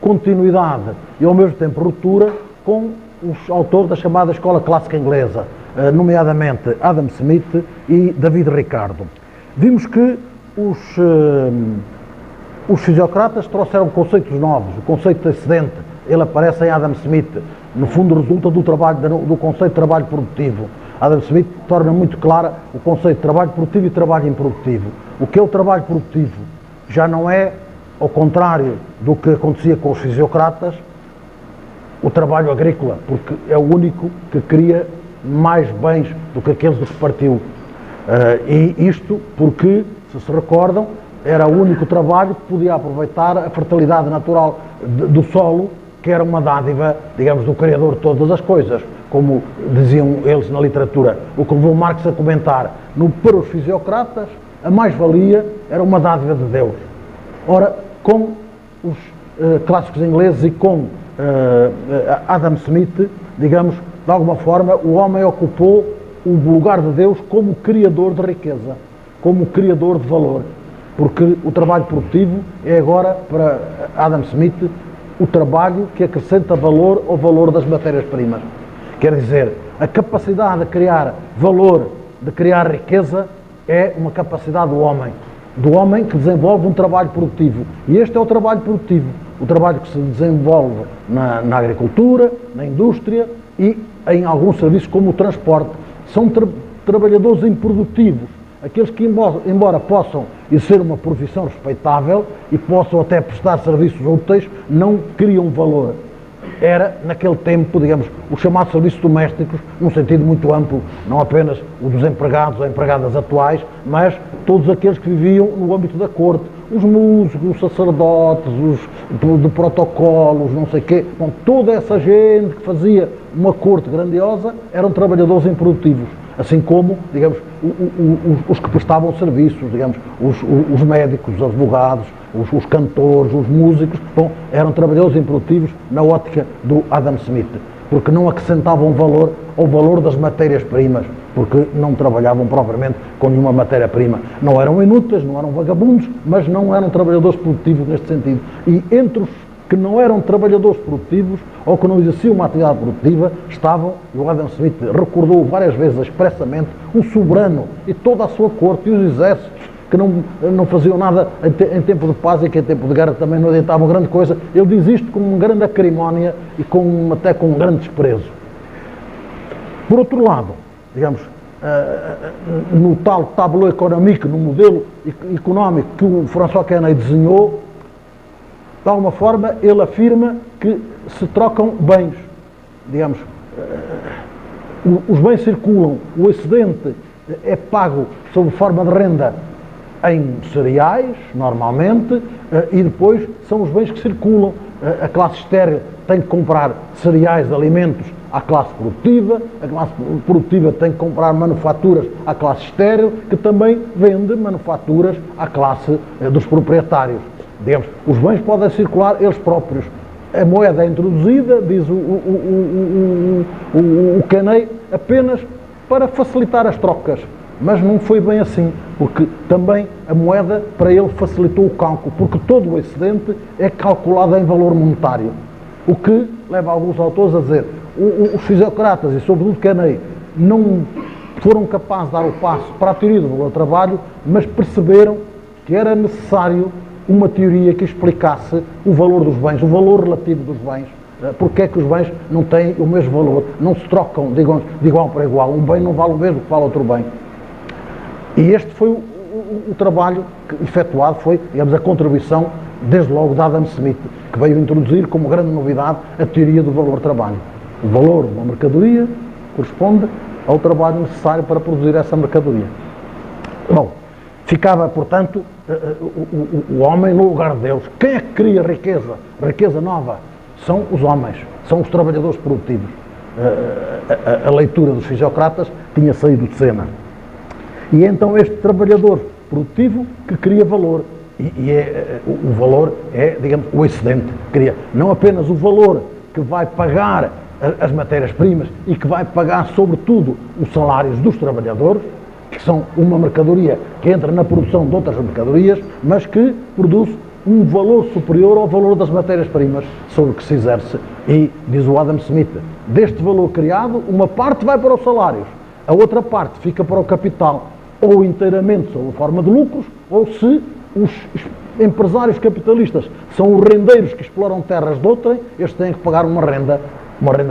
continuidade e ao mesmo tempo ruptura com os autores da chamada escola clássica inglesa, nomeadamente Adam Smith e David Ricardo. Vimos que os fisiocratas trouxeram conceitos novos. O conceito de excedente, ele aparece em Adam Smith, no fundo resulta do conceito de trabalho produtivo. Adam Smith torna muito clara o conceito de trabalho produtivo e trabalho improdutivo. O que é o trabalho produtivo? Já não é, ao contrário do que acontecia com os fisiocratas, o trabalho agrícola, porque é o único que cria mais bens do que aqueles de que partiu. E isto porque, se recordam, era o único trabalho que podia aproveitar a fertilidade natural do solo, que era uma dádiva, digamos, do Criador de todas as coisas, como diziam eles na literatura. O que levou Marx a comentar, para os fisiocratas, a mais-valia era uma dádiva de Deus. Ora, com os clássicos ingleses e com Adam Smith, digamos, de alguma forma, o homem ocupou o lugar de Deus como criador de riqueza, como criador de valor, porque o trabalho produtivo é agora, para Adam Smith, o trabalho que acrescenta valor ao valor das matérias-primas. Quer dizer, a capacidade de criar valor, de criar riqueza, é uma capacidade do homem que desenvolve um trabalho produtivo. E este é o trabalho produtivo, o trabalho que se desenvolve na agricultura, na indústria e em alguns serviços como o transporte. São trabalhadores improdutivos, aqueles que, embora possam exercer uma profissão respeitável e possam até prestar serviços úteis, não criam valor. Era, naquele tempo, digamos, os chamados serviços domésticos, num sentido muito amplo, não apenas o dos empregados ou empregadas atuais, mas todos aqueles que viviam no âmbito da corte, os músicos, os sacerdotes, os de protocolos, não sei o quê. Bom, toda essa gente que fazia uma corte grandiosa eram trabalhadores improdutivos, assim como, digamos, os que prestavam serviços, digamos, os médicos, os advogados, os cantores, os músicos, bom, eram trabalhadores improdutivos na ótica do Adam Smith, porque não acrescentavam valor ao valor das matérias-primas, porque não trabalhavam propriamente com nenhuma matéria-prima. Não eram inúteis, não eram vagabundos, mas não eram trabalhadores produtivos neste sentido. E entre os que não eram trabalhadores produtivos ou que não exerciam uma atividade produtiva, estavam, e o Adam Smith recordou várias vezes expressamente, o soberano e toda a sua corte e os exércitos, que não faziam nada em tempo de paz e que em tempo de guerra também não adiantavam grande coisa. Ele diz isto com uma grande acrimónia e até com um grande desprezo. Por outro lado, digamos, no tal tableau économique, no modelo económico que o François Quesnay desenhou, de alguma forma ele afirma que se trocam bens, digamos, os bens circulam, o excedente é pago sob forma de renda em cereais, normalmente, e depois são os bens que circulam. A classe estéril tem que comprar cereais, alimentos à classe produtiva, a classe produtiva tem que comprar manufaturas à classe estéril, que também vende manufaturas à classe dos proprietários. Digamos, os bens podem circular eles próprios. A moeda é introduzida, diz o Quesnay, apenas para facilitar as trocas. Mas não foi bem assim, porque também a moeda para ele facilitou o cálculo, porque todo o excedente é calculado em valor monetário. O que leva alguns autores a dizer, os fisiocratas e sobretudo Quesnay não foram capazes de dar o passo para a teoria do valor do trabalho, mas perceberam que era necessário uma teoria que explicasse o valor dos bens, o valor relativo dos bens, porque é que os bens não têm o mesmo valor, não se trocam de igual para igual, um bem não vale o mesmo que vale outro bem. E este foi o trabalho efetuado, foi, digamos, a contribuição, desde logo, de Adam Smith, que veio introduzir como grande novidade a teoria do valor-trabalho. O valor de uma mercadoria corresponde ao trabalho necessário para produzir essa mercadoria. Bom, ficava, portanto, o homem no lugar de Deus. Quem é que cria riqueza? Riqueza nova? São os homens, são os trabalhadores produtivos. A leitura dos fisiocratas tinha saído de cena. E então este trabalhador produtivo que cria valor. O valor é, digamos, o excedente. Cria não apenas o valor que vai pagar as matérias-primas e que vai pagar, sobretudo, os salários dos trabalhadores, que são uma mercadoria que entra na produção de outras mercadorias, mas que produz um valor superior ao valor das matérias-primas sobre que se exerce. E, diz o Adam Smith, deste valor criado, uma parte vai para os salários, a outra parte fica para o capital, ou inteiramente sob a forma de lucros, ou se os empresários capitalistas são os rendeiros que exploram terras de outrem, estes têm que pagar uma renda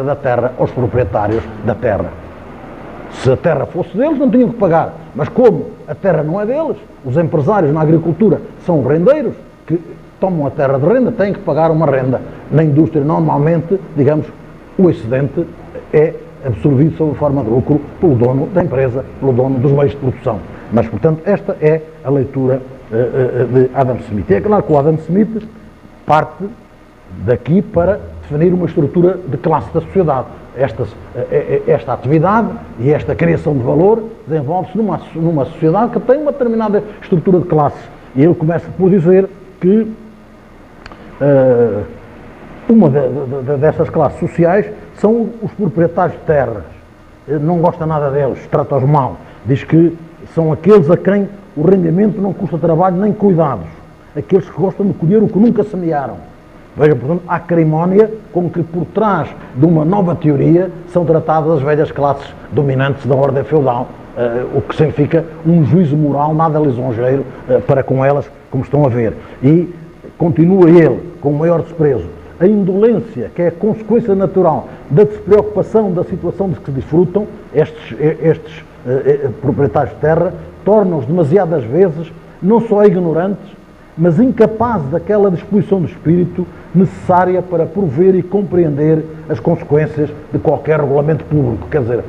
da terra aos proprietários da terra. Se a terra fosse deles, não tinham que pagar. Mas como a terra não é deles, os empresários na agricultura são rendeiros que tomam a terra de renda, têm que pagar uma renda. Na indústria, normalmente, digamos, o excedente é absorvido sob forma de lucro pelo dono da empresa, pelo dono dos meios de produção. Mas, portanto, esta é a leitura de Adam Smith. E é claro que o Adam Smith parte daqui para definir uma estrutura de classe da sociedade. Esta atividade e esta criação de valor desenvolve-se numa sociedade que tem uma determinada estrutura de classes. E ele começa por dizer que uma dessas classes sociais são os proprietários de terras. Não gosta nada deles, trata-os mal. Diz que são aqueles a quem o rendimento não custa trabalho nem cuidados. Aqueles que gostam de colher o que nunca semearam. Veja, portanto, a acrimónia com que por trás de uma nova teoria são tratadas as velhas classes dominantes da ordem feudal, o que significa um juízo moral nada lisonjeiro para com elas, como estão a ver. E continua ele, com o maior desprezo, a indolência, que é a consequência natural da despreocupação da situação de que se desfrutam, estes proprietários de terra, tornam-os demasiadas vezes não só ignorantes, mas incapazes daquela disposição de espírito necessária para prover e compreender as consequências de qualquer regulamento público. Quer dizer,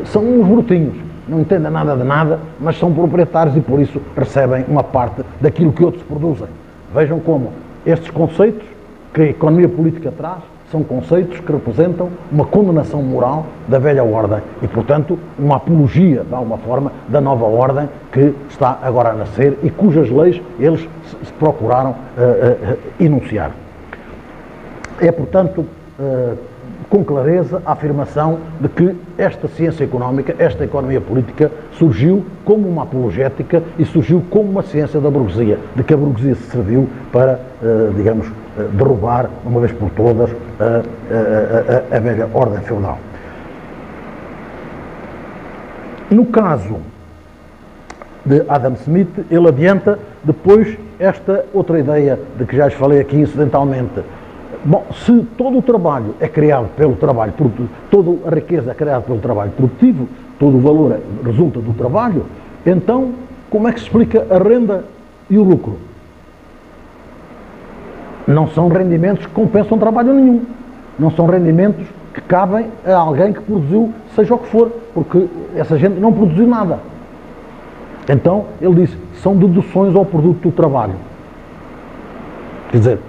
são uns brutinhos, não entendem nada de nada, mas são proprietários e por isso recebem uma parte daquilo que outros produzem. Vejam como estes conceitos que a economia política traz são conceitos que representam uma condenação moral da velha ordem e, portanto, uma apologia, de alguma forma, da nova ordem que está agora a nascer e cujas leis eles se procuraram enunciar. É, portanto, com clareza a afirmação de que esta ciência económica, esta economia política, surgiu como uma apologética e surgiu como uma ciência da burguesia, de que a burguesia se serviu para, digamos, derrubar, uma vez por todas, a velha ordem feudal. No caso de Adam Smith, ele adianta depois esta outra ideia de que já lhes falei aqui incidentalmente. Bom, se todo o trabalho é criado pelo trabalho produtivo, toda a riqueza é criada pelo trabalho produtivo, todo o valor resulta do trabalho, então como é que se explica a renda e o lucro? Não são rendimentos que compensam trabalho nenhum. Não são rendimentos que cabem a alguém que produziu seja o que for, porque essa gente não produziu nada. Então, ele diz, são deduções ao produto do trabalho. Quer dizer,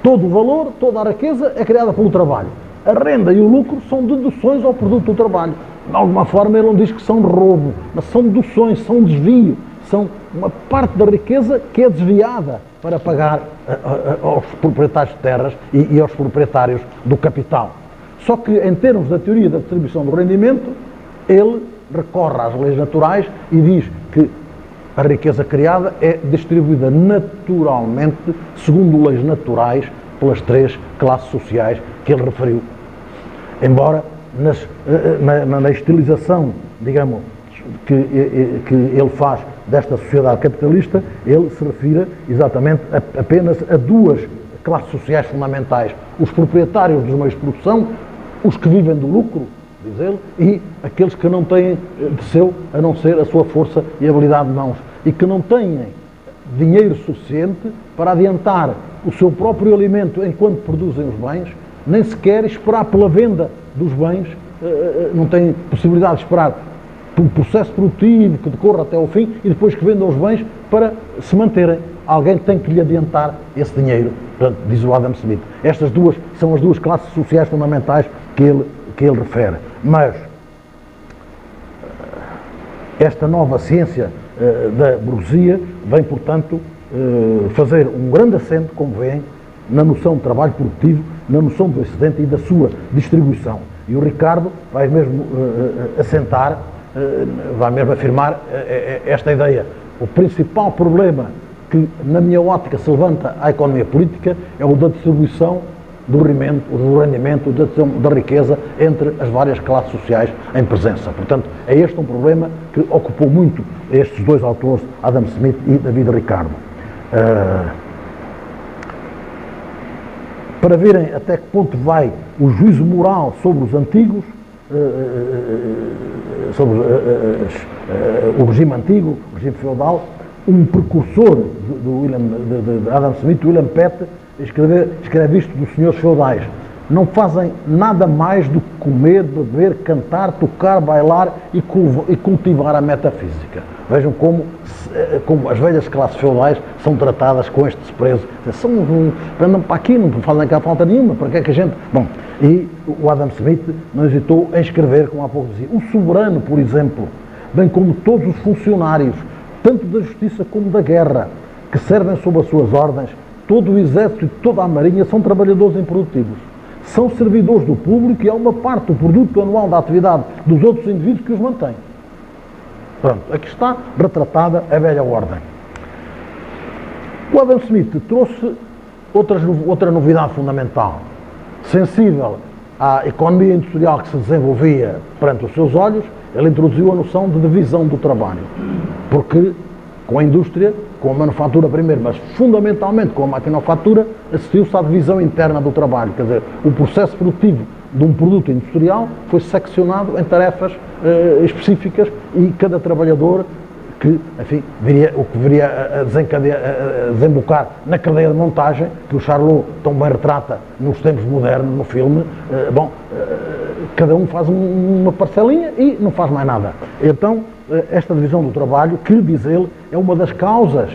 todo o valor, toda a riqueza é criada pelo trabalho. A renda e o lucro são deduções ao produto do trabalho. De alguma forma, ele não diz que são roubo, mas são deduções, são desvio, são uma parte da riqueza que é desviada para pagar aos proprietários de terras e aos proprietários do capital. Só que, em termos da teoria da distribuição do rendimento, ele recorre às leis naturais e diz que a riqueza criada é distribuída naturalmente, segundo leis naturais, pelas três classes sociais que ele referiu. Embora na estilização, digamos, que ele faz desta sociedade capitalista, ele se refira exatamente apenas a duas classes sociais fundamentais: os proprietários dos meios de produção, os que vivem do lucro, diz ele, e aqueles que não têm de seu a não ser a sua força e habilidade de mãos, e que não têm dinheiro suficiente para adiantar o seu próprio alimento enquanto produzem os bens, nem sequer esperar pela venda dos bens, não têm possibilidade de esperar pelo processo produtivo que decorra até ao fim e depois que vendam os bens para se manterem. Alguém tem que lhe adiantar esse dinheiro, portanto, diz o Adam Smith. Estas duas são as duas classes sociais fundamentais que ele refere. Mas esta nova ciência da burguesia vem, portanto, fazer um grande acento, como veem, na noção de trabalho produtivo, na noção do excedente e da sua distribuição. E o Ricardo vai mesmo assentar, vai mesmo afirmar esta ideia. O principal problema que, na minha ótica, se levanta à economia política é o da distribuição do rendimento, da distribuição da riqueza entre as várias classes sociais em presença. Portanto, é este um problema que ocupou muito estes dois autores, Adam Smith e David Ricardo. Para verem até que ponto vai o juízo moral sobre os antigos, sobre o regime antigo, o regime feudal, um precursor de Adam Smith, William Pett, escreve isto dos senhores feudais: não fazem nada mais do que comer, beber, cantar, tocar, bailar e cultivar a metafísica. Vejam como as velhas classes feudais são tratadas com este desprezo. Andam para aqui, não fazem cá falta nenhuma, para que é que a gente... Bom, e o Adam Smith não hesitou em escrever, como há pouco dizia, o soberano, por exemplo, bem como todos os funcionários, tanto da justiça como da guerra, que servem sob as suas ordens, todo o exército e toda a marinha são trabalhadores improdutivos. São servidores do público e é uma parte do produto anual da atividade dos outros indivíduos que os mantém. Pronto, aqui está retratada a velha ordem. O Adam Smith trouxe outra novidade fundamental. Sensível à economia industrial que se desenvolvia perante os seus olhos, ele introduziu a noção de divisão do trabalho. Porque com a indústria, com a manufatura primeiro, mas fundamentalmente com a maquinofatura, assistiu-se à divisão interna do trabalho. Quer dizer, o processo produtivo de um produto industrial foi seccionado em tarefas específicas e cada trabalhador que, enfim, o que viria a desembocar na cadeia de montagem, que o Charlot tão bem retrata nos tempos modernos, no filme, cada um faz uma parcelinha e não faz mais nada. Então, esta divisão do trabalho, que, diz ele, é uma das causas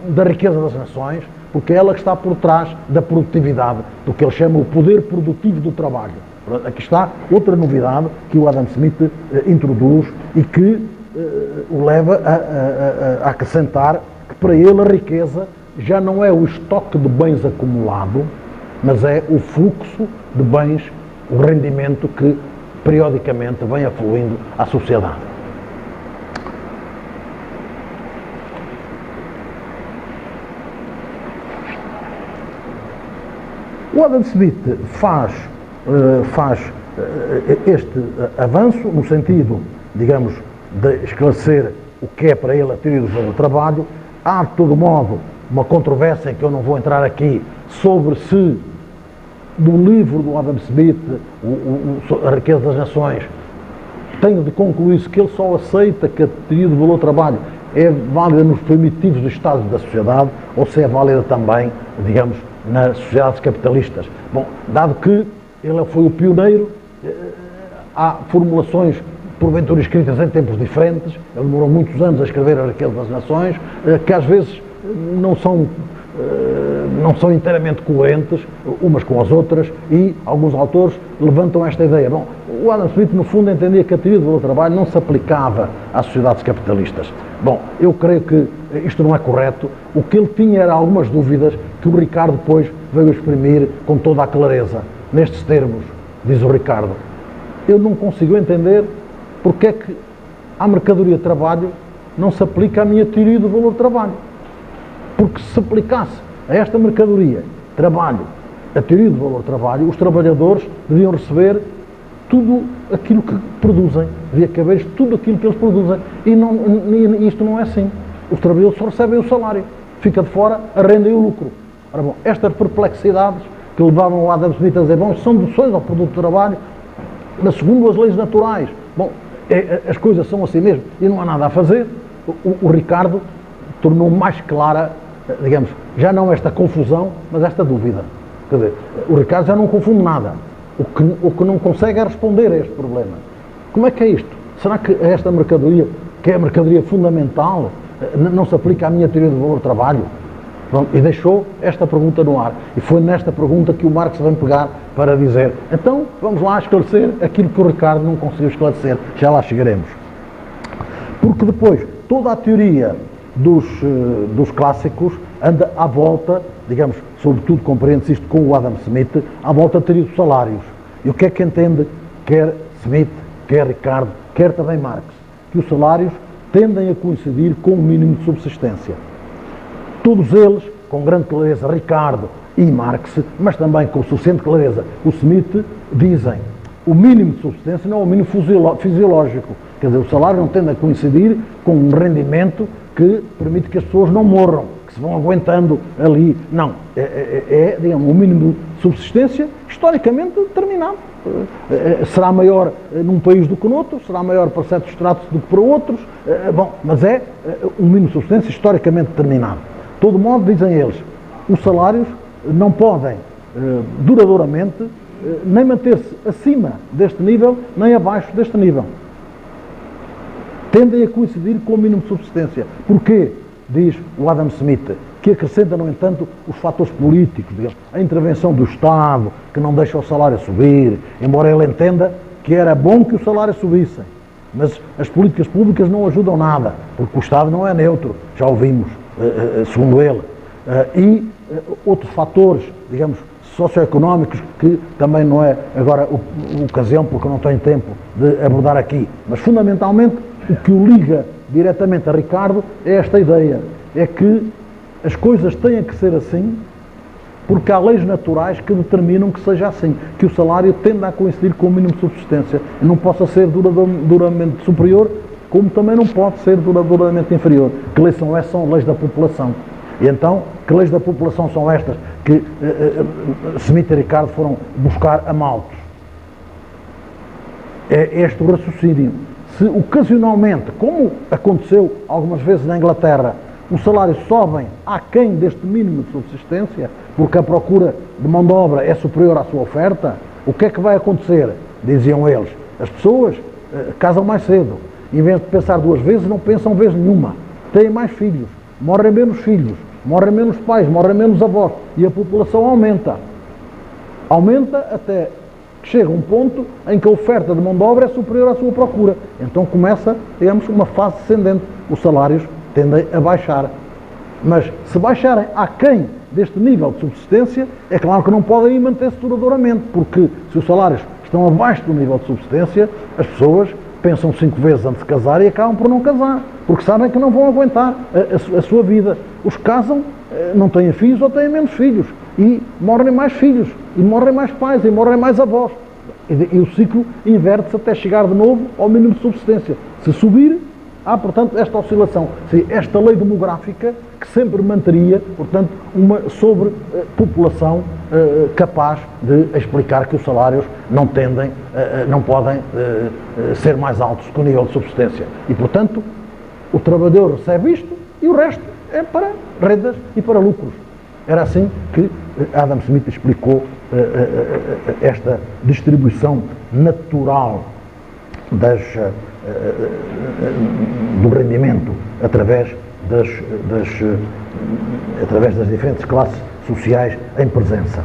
da riqueza das nações, porque é ela que está por trás da produtividade, do que ele chama o poder produtivo do trabalho. Aqui está outra novidade que o Adam Smith introduz e que o leva a acrescentar que para ele a riqueza já não é o estoque de bens acumulado, mas é o fluxo de bens, o rendimento que periodicamente vem afluindo à sociedade. O Adam Smith faz este avanço no sentido, digamos, de esclarecer o que é para ele a teoria do trabalho. Há, de todo modo, uma controvérsia que eu não vou entrar aqui sobre se do livro do Adam Smith, A Riqueza das Nações, tenho de concluir-se que ele só aceita que a teoria do valor do trabalho é válida nos primitivos estados da sociedade ou se é válida também, digamos, nas sociedades capitalistas. Bom, dado que ele foi o pioneiro, há formulações porventura escritas em tempos diferentes, ele demorou muitos anos a escrever A Riqueza das Nações, que às vezes não são inteiramente coerentes umas com as outras, e alguns autores levantam esta ideia. Bom, o Adam Smith, no fundo, entendia que a teoria do valor do trabalho não se aplicava às sociedades capitalistas. Bom, eu creio que isto não é correto. O que ele tinha era algumas dúvidas que o Ricardo depois veio exprimir com toda a clareza. Nestes termos, diz o Ricardo: eu não consigo entender porque é que à mercadoria de trabalho não se aplica a minha teoria do valor do trabalho. Porque se aplicasse a esta mercadoria, trabalho, a teoria do valor do trabalho, os trabalhadores deviam receber tudo aquilo que produzem, devia caber tudo aquilo que eles produzem. E isto não é assim. Os trabalhadores só recebem o salário, fica de fora a renda e o lucro. Ora bom, estas perplexidades que levavam o Adam Smith a dizer, bom, são deduções ao produto do trabalho, mas segundo as leis naturais. Bom, as coisas são assim mesmo e não há nada a fazer. O Ricardo tornou mais clara, digamos, já não esta confusão, mas esta dúvida. Quer dizer, o Ricardo já não confunde nada. O que não consegue é responder a este problema. Como é que é isto? Será que esta mercadoria, que é a mercadoria fundamental, não se aplica à minha teoria do valor do trabalho? Pronto, e deixou esta pergunta no ar. E foi nesta pergunta que o Marx vem pegar para dizer, então vamos lá esclarecer aquilo que o Ricardo não conseguiu esclarecer. Já lá chegaremos. Porque depois, toda a teoria dos clássicos anda à volta, digamos, sobretudo compreende-se isto com o Adam Smith, à volta da teoria dos salários. E o que é que entende quer Smith, quer Ricardo, quer também Marx? Que os salários tendem a coincidir com o mínimo de subsistência. Todos eles, com grande clareza, Ricardo e Marx, mas também com suficiente clareza, o Smith, dizem o mínimo de subsistência não é o mínimo fisiológico. Quer dizer, o salário não tende a coincidir com um rendimento que permite que as pessoas não morram, que se vão aguentando ali. Não, digamos, o mínimo de subsistência historicamente determinado. Será maior num país do que noutro, será maior para certos estratos do que para outros, mas é um mínimo de subsistência historicamente determinado. De todo modo, dizem eles, os salários não podem duradouramente nem manter-se acima deste nível, nem abaixo deste nível. Tendem a coincidir com o mínimo de subsistência. Porquê? Diz o Adam Smith, que acrescenta, no entanto, os fatores políticos, digamos, a intervenção do Estado, que não deixa o salário subir, embora ele entenda que era bom que o salário subisse. Mas as políticas públicas não ajudam nada, porque o Estado não é neutro, já ouvimos, segundo ele. E outros fatores, digamos, socioeconómicos, que também não é agora a ocasião, porque eu não tenho tempo de abordar aqui. Mas, fundamentalmente, o que o liga diretamente a Ricardo é esta ideia, é que as coisas têm que ser assim, porque há leis naturais que determinam que seja assim, que o salário tenda a coincidir com o mínimo de subsistência, e não possa ser duradouramente superior, como também não pode ser duradouramente inferior. Que leis são essas? São leis da população. E então, que leis da população são estas que Smith e Ricardo foram buscar a Malthus? É este o raciocínio. Se ocasionalmente, como aconteceu algumas vezes na Inglaterra, os salários sobem aquém deste mínimo de subsistência, porque a procura de mão de obra é superior à sua oferta, o que é que vai acontecer? Diziam eles, as pessoas casam mais cedo, em vez de pensar duas vezes, não pensam vez nenhuma, têm mais filhos, morrem menos filhos, morrem menos pais, morrem menos avós, e a população aumenta. Aumenta até que chega um ponto em que a oferta de mão de obra é superior à sua procura. Então começa, digamos, uma fase descendente. Os salários tendem a baixar. Mas se baixarem aquém deste nível de subsistência, é claro que não podem manter-se duradouramente, porque se os salários estão abaixo do nível de subsistência, as pessoas pensam 5 vezes antes de casar e acabam por não casar, porque sabem que não vão aguentar a sua vida. Os que casam não têm filhos ou têm menos filhos, e morrem mais filhos, e morrem mais pais, e morrem mais avós. E o ciclo inverte-se até chegar de novo ao mínimo de subsistência. Se subir, há, portanto, esta oscilação. Esta lei demográfica que sempre manteria, portanto, uma sobrepopulação capaz de explicar que os salários não tendem, não podem ser mais altos que o nível de subsistência. E, portanto, o trabalhador recebe isto e o resto é para rendas e para lucros. Era assim que Adam Smith explicou esta distribuição natural do rendimento através das diferentes classes sociais em presença.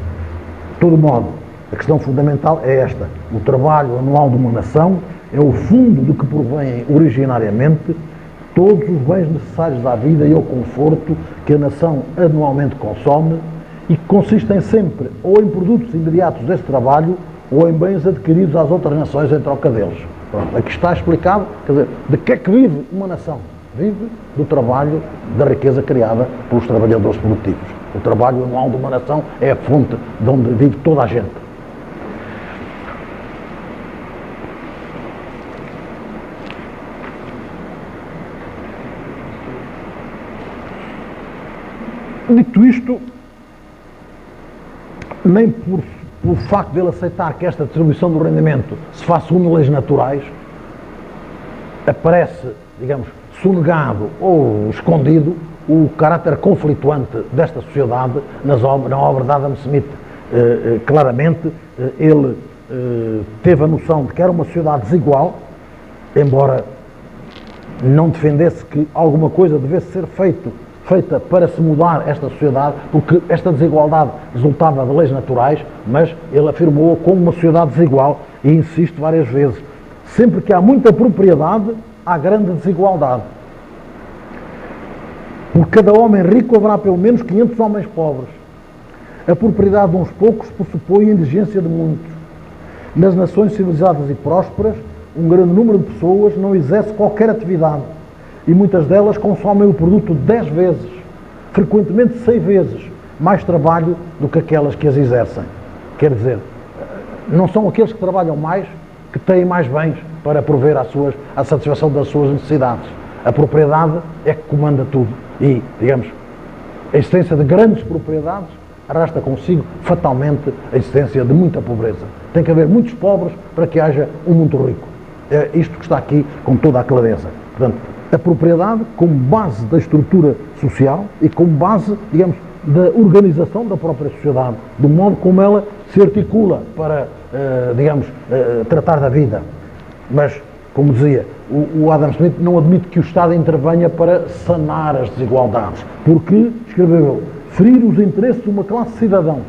De todo modo, a questão fundamental é esta. O trabalho anual de uma nação é o fundo de que provém originariamente todos os bens necessários à vida e ao conforto que a nação anualmente consome e que consistem sempre ou em produtos imediatos desse trabalho ou em bens adquiridos às outras nações em troca deles. Pronto, aqui está explicado, quer dizer, de que é que vive uma nação? Vive do trabalho, da riqueza criada pelos trabalhadores produtivos. O trabalho anual de uma nação é a fonte de onde vive toda a gente. Dito isto, nem pelo facto de ele aceitar que esta distribuição do rendimento se faça segundo leis naturais, aparece, digamos, sonegado ou escondido o caráter conflituante desta sociedade na obra de Adam Smith. Claramente, ele teve a noção de que era uma sociedade desigual, embora não defendesse que alguma coisa devesse ser feita para se mudar esta sociedade, porque esta desigualdade resultava de leis naturais, mas ele afirmou como uma sociedade desigual e insiste várias vezes. Sempre que há muita propriedade, há grande desigualdade. Por cada homem rico haverá pelo menos 500 homens pobres. A propriedade de uns poucos pressupõe a indigência de muitos. Nas nações civilizadas e prósperas, um grande número de pessoas não exerce qualquer atividade e muitas delas consomem o produto 10 vezes. frequentemente 6 vezes mais trabalho do que aquelas que as exercem. Quer dizer, não são aqueles que trabalham mais que têm mais bens para prover à satisfação das suas necessidades. A propriedade é que comanda tudo e, digamos, a existência de grandes propriedades arrasta consigo fatalmente a existência de muita pobreza. Tem que haver muitos pobres para que haja um muito rico. É isto que está aqui com toda a clareza. Portanto, a propriedade como base da estrutura social e como base, digamos, da organização da própria sociedade, do modo como ela se articula para, digamos, tratar da vida. Mas, como dizia, o Adam Smith não admite que o Estado intervenha para sanar as desigualdades, porque, escreveu ele, ferir os interesses de uma classe de cidadãos,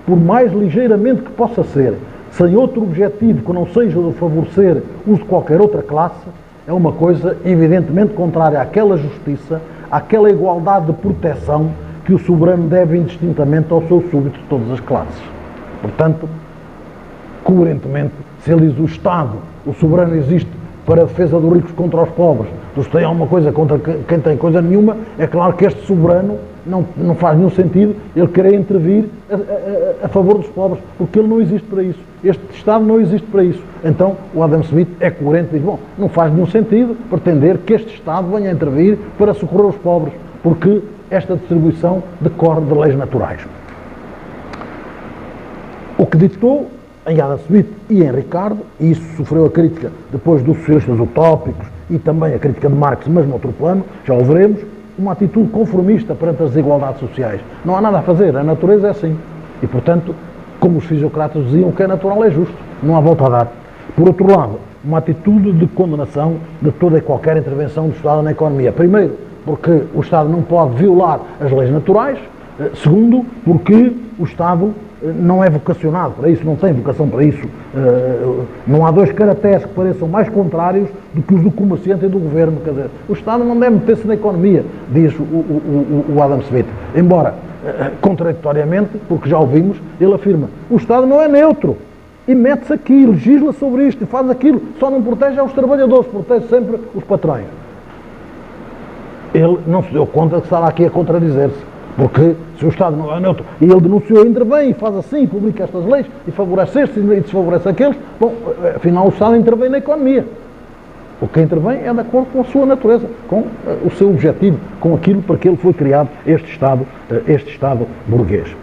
por mais ligeiramente que possa ser, sem outro objetivo que não seja o de favorecer os de qualquer outra classe, é uma coisa evidentemente contrária àquela justiça, àquela igualdade de proteção que o soberano deve indistintamente aos seus súditos de todas as classes. Portanto, coerentemente, se ele diz o Estado, o soberano existe para a defesa dos ricos contra os pobres, dos que têm alguma coisa contra quem tem coisa nenhuma, é claro que este soberano não faz nenhum sentido ele querer intervir a favor dos pobres, porque ele não existe para isso. Este Estado não existe para isso. Então, o Adam Smith é coerente e diz, bom, não faz nenhum sentido pretender que este Estado venha a intervir para socorrer os pobres, porque esta distribuição decorre de leis naturais. O que ditou em Adam Smith e em Ricardo, e isso sofreu a crítica depois dos socialistas utópicos e também a crítica de Marx, mas noutro plano, já o veremos, uma atitude conformista perante as desigualdades sociais. Não há nada a fazer, a natureza é assim. E, portanto, como os fisiocratas diziam, o que é natural é justo, não há volta a dar. Por outro lado, uma atitude de condenação de toda e qualquer intervenção do Estado na economia. Primeiro, porque o Estado não pode violar as leis naturais. Segundo, porque o Estado não é vocacionado para isso, não tem vocação para isso. Não há dois caracteres que pareçam mais contrários do que os do comerciante e do governo. Quer dizer, o Estado não deve meter-se na economia, diz o Adam Smith. Embora, contraditoriamente, porque já ouvimos, ele afirma, o Estado não é neutro. E mete-se aqui, legisla sobre isto e faz aquilo. Só não protege aos trabalhadores, protege sempre os patrões. Ele não se deu conta que estava aqui a contradizer-se. Porque se o Estado não é neutro e ele denunciou, intervém e faz assim, e publica estas leis e favorece estes e desfavorece aqueles, bom, afinal o Estado intervém na economia. O que intervém é de acordo com a sua natureza, com o seu objetivo, com aquilo para que ele foi criado, este Estado burguês.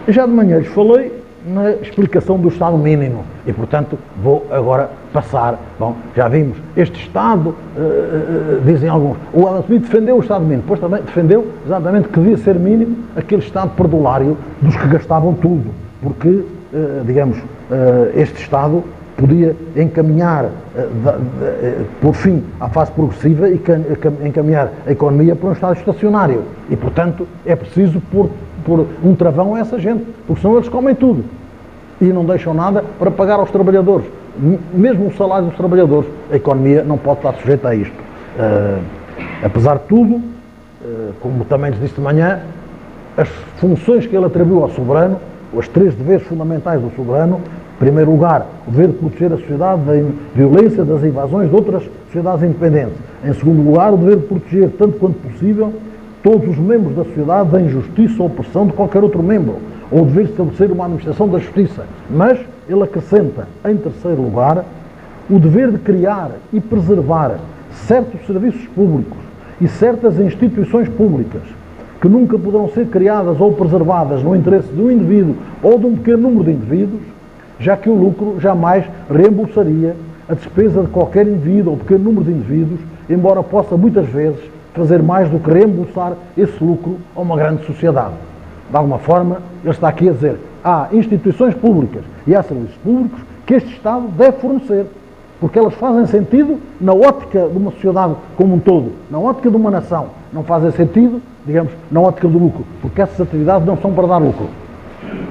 Já de manhã lhes falei na explicação do Estado mínimo e, portanto, vou agora passar. Bom, já vimos, este Estado, dizem alguns, o Adam Smith defendeu o Estado mínimo, depois também defendeu exatamente que devia ser mínimo aquele Estado perdulário dos que gastavam tudo, porque, digamos, este Estado podia encaminhar, por fim, à fase progressiva e encaminhar a economia para um Estado estacionário. E, portanto, é preciso pôr um travão a essa gente, porque senão eles comem tudo e não deixam nada para pagar aos trabalhadores. Mesmo o salário dos trabalhadores, a economia não pode estar sujeita a isto. Apesar de tudo, como também lhes disse de manhã, as funções que ele atribuiu ao soberano, os 3 deveres fundamentais do soberano, em primeiro lugar, o dever de proteger a sociedade da violência, das invasões de outras sociedades independentes. Em segundo lugar, o dever de proteger, tanto quanto possível, todos os membros da sociedade da injustiça ou opressão de qualquer outro membro, ou o dever de estabelecer uma administração da justiça. Mas ele acrescenta, em terceiro lugar, o dever de criar e preservar certos serviços públicos e certas instituições públicas que nunca poderão ser criadas ou preservadas no interesse de um indivíduo ou de um pequeno número de indivíduos, já que o lucro jamais reembolsaria a despesa de qualquer indivíduo ou pequeno número de indivíduos, embora possa muitas vezes fazer mais do que reembolsar esse lucro a uma grande sociedade. De alguma forma, ele está aqui a dizer, há instituições públicas e há serviços públicos que este Estado deve fornecer, porque elas fazem sentido na ótica de uma sociedade como um todo, na ótica de uma nação. Não fazem sentido, digamos, na ótica do lucro, porque essas atividades não são para dar lucro.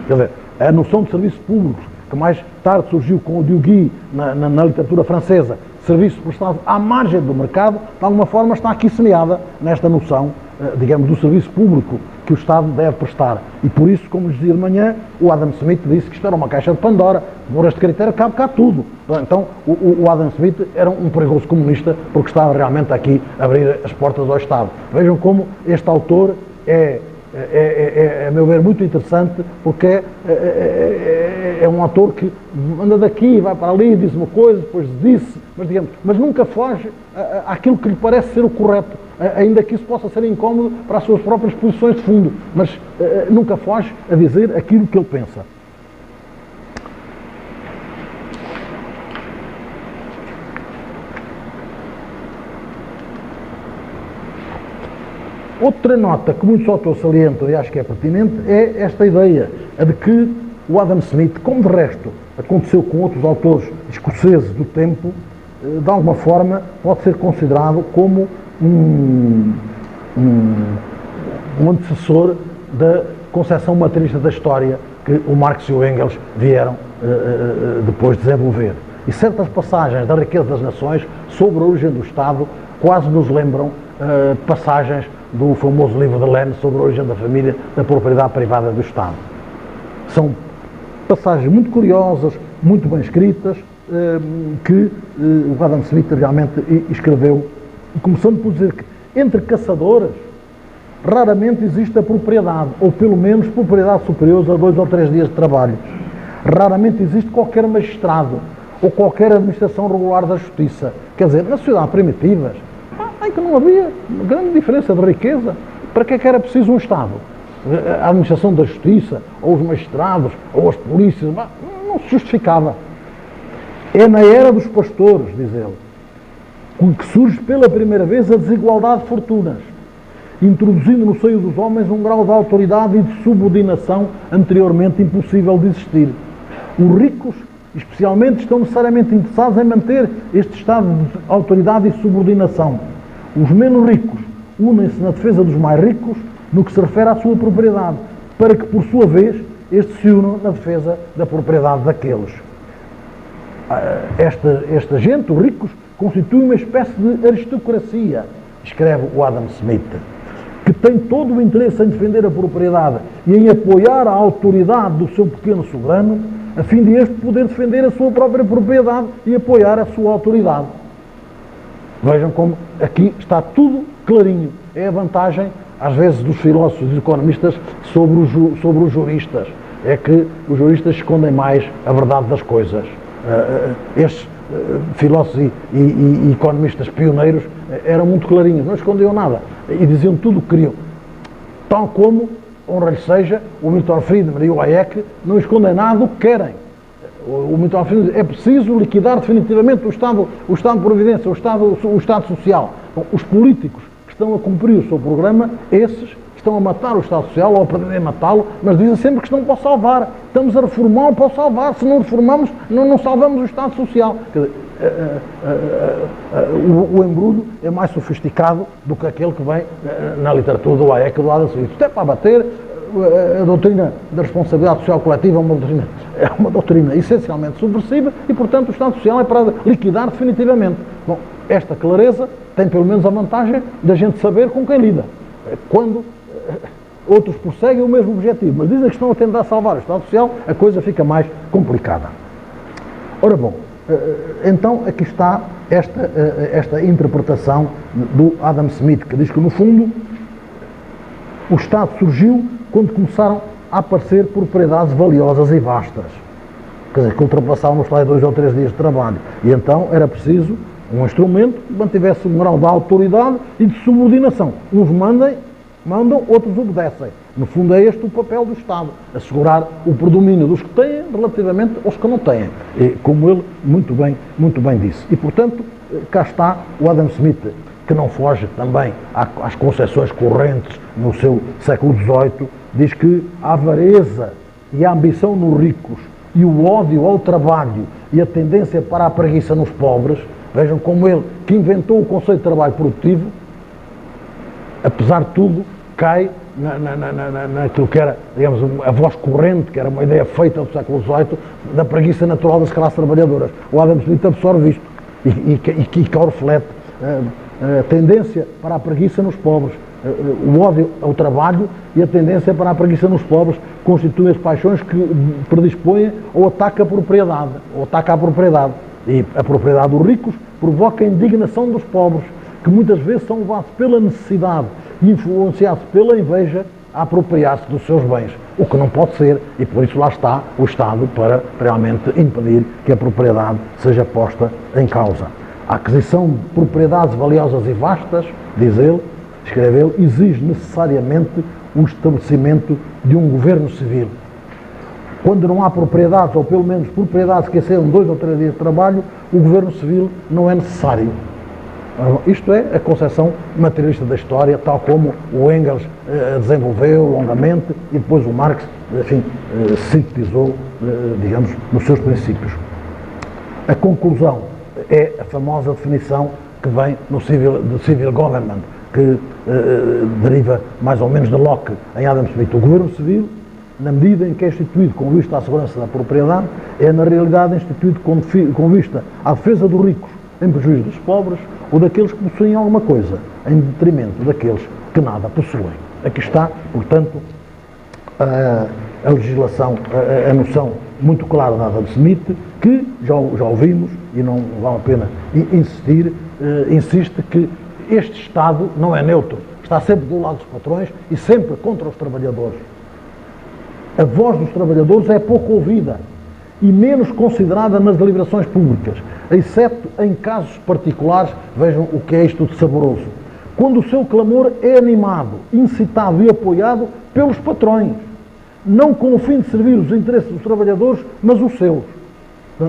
Quer dizer, a noção de serviços públicos, que mais tarde surgiu com o Dugui na literatura francesa, serviços prestados à margem do mercado, de alguma forma está aqui semeada nesta noção, digamos, do serviço público que o Estado deve prestar. E por isso, como lhes dizia de manhã, o Adam Smith disse que isto era uma caixa de Pandora, por este critério cabe cá tudo. Então, o Adam Smith era um perigoso comunista porque estava realmente aqui a abrir as portas ao Estado. Vejam como este autor a meu ver, muito interessante, porque é um autor que anda daqui, vai para ali, diz uma coisa, depois disse, mas nunca foge àquilo que lhe parece ser o correto, ainda que isso possa ser incómodo para as suas próprias posições de fundo, mas nunca foge a dizer aquilo que ele pensa. Outra nota que muitos autores salientam e acho que é pertinente é esta ideia, a de que o Adam Smith, como de resto aconteceu com outros autores escoceses do tempo, de alguma forma pode ser considerado como um antecessor da concepção materialista da história que o Marx e o Engels vieram depois desenvolver. E certas passagens da Riqueza das Nações sobre a origem do Estado quase nos lembram passagens do famoso livro de Lênin sobre a origem da família, da propriedade privada do Estado. São passagens muito curiosas, muito bem escritas, que o Adam Smith realmente escreveu, começando por dizer que entre caçadores raramente existe a propriedade, ou pelo menos propriedade superior a 2 ou 3 dias de trabalho. Raramente existe qualquer magistrado ou qualquer administração regular da justiça. Quer dizer, nas sociedades primitivas, em que não havia grande diferença de riqueza. Para que é que era preciso um Estado? A administração da justiça, ou os magistrados, ou as polícias, não se justificava. É na era dos pastores, diz ele, que surge pela primeira vez a desigualdade de fortunas, introduzindo no seio dos homens um grau de autoridade e de subordinação anteriormente impossível de existir. Os ricos, especialmente, estão necessariamente interessados em manter este estado de autoridade e subordinação. Os menos ricos unem-se na defesa dos mais ricos no que se refere à sua propriedade, para que, por sua vez, estes se unam na defesa da propriedade daqueles. Esta gente, os ricos, constitui uma espécie de aristocracia, escreve o Adam Smith, que tem todo o interesse em defender a propriedade e em apoiar a autoridade do seu pequeno soberano, a fim de este poder defender a sua própria propriedade e apoiar a sua autoridade. Vejam como aqui está tudo clarinho. É a vantagem, às vezes, dos filósofos e dos economistas sobre os juristas. É que os juristas escondem mais a verdade das coisas. Estes filósofos e economistas pioneiros eram muito clarinhos, não escondiam nada e diziam tudo o que queriam. Tal como, honra-lhe seja, o Milton Friedman e o Hayek não escondem nada do que querem. O Milton Friedman diz, é preciso liquidar definitivamente o Estado de Providência, o Estado Social. Bom, os políticos que estão a cumprir o seu programa, esses estão a matar o Estado Social ou a pretender matá-lo, mas dizem sempre que estão para o salvar. Estamos a reformá-lo para o salvar. Se não reformamos, não salvamos o Estado Social. Quer dizer, o embrulho é mais sofisticado do que aquele que vem na literatura do Hayek e do Adam Smith. Isto é para bater. A doutrina da responsabilidade social coletiva é uma doutrina essencialmente subversiva e, portanto, o Estado Social é para liquidar definitivamente. Bom, esta clareza tem pelo menos a vantagem da gente saber com quem lida. Quando outros perseguem o mesmo objetivo, mas dizem que estão a tentar salvar o Estado Social, a coisa fica mais complicada. Ora bom, então aqui está esta interpretação do Adam Smith, que diz que, no fundo, o Estado surgiu quando começaram a aparecer propriedades valiosas e vastas, quer dizer, que ultrapassavam os 2 ou 3 dias de trabalho. E então era preciso um instrumento que mantivesse um grau de autoridade e de subordinação. Uns mandam, outros obedecem. No fundo é este o papel do Estado, assegurar o predomínio dos que têm relativamente aos que não têm, como ele muito bem disse. E, portanto, cá está o Adam Smith, que não foge também às concepções correntes no seu século XVIII, diz que a avareza e a ambição nos ricos e o ódio ao trabalho e a tendência para a preguiça nos pobres, vejam como ele, que inventou o conceito de trabalho produtivo, apesar de tudo, cai naquilo que era, digamos, a voz corrente, que era uma ideia feita do século XVIII, da preguiça natural das classes trabalhadoras. O Adam Smith absorve isto e que reflete a tendência para a preguiça nos pobres O ódio ao trabalho e a tendência para a preguiça nos pobres constituem as paixões que predispõem ao ataque à propriedade, E a propriedade dos ricos provoca a indignação dos pobres, que muitas vezes são levados pela necessidade e influenciados pela inveja a apropriar-se dos seus bens, o que não pode ser, e por isso lá está o Estado para realmente impedir que a propriedade seja posta em causa. A aquisição de propriedades valiosas e vastas, diz ele, escreve ele, exige necessariamente o estabelecimento de um governo civil. Quando não há propriedades, ou pelo menos propriedades que excedam 2 ou 3 dias de trabalho, o governo civil não é necessário. Isto é a concepção materialista da história, tal como o Engels desenvolveu longamente e depois o Marx, enfim, sintetizou, digamos, nos seus princípios. A conclusão é a famosa definição que vem no civil government, que deriva mais ou menos de Locke em Adam Smith. O governo civil, na medida em que é instituído com vista à segurança da propriedade, é na realidade instituído com vista à defesa dos ricos em prejuízo dos pobres ou daqueles que possuem alguma coisa em detrimento daqueles que nada possuem. Aqui está, portanto, a legislação, a noção muito clara da Adam Smith, que já ouvimos e não vale a pena insiste que este Estado não é neutro, está sempre do lado dos patrões e sempre contra os trabalhadores. A voz dos trabalhadores é pouco ouvida e menos considerada nas deliberações públicas, exceto em casos particulares. Vejam o que é isto de saboroso. Quando o seu clamor é animado, incitado e apoiado pelos patrões, não com o fim de servir os interesses dos trabalhadores, mas os seus.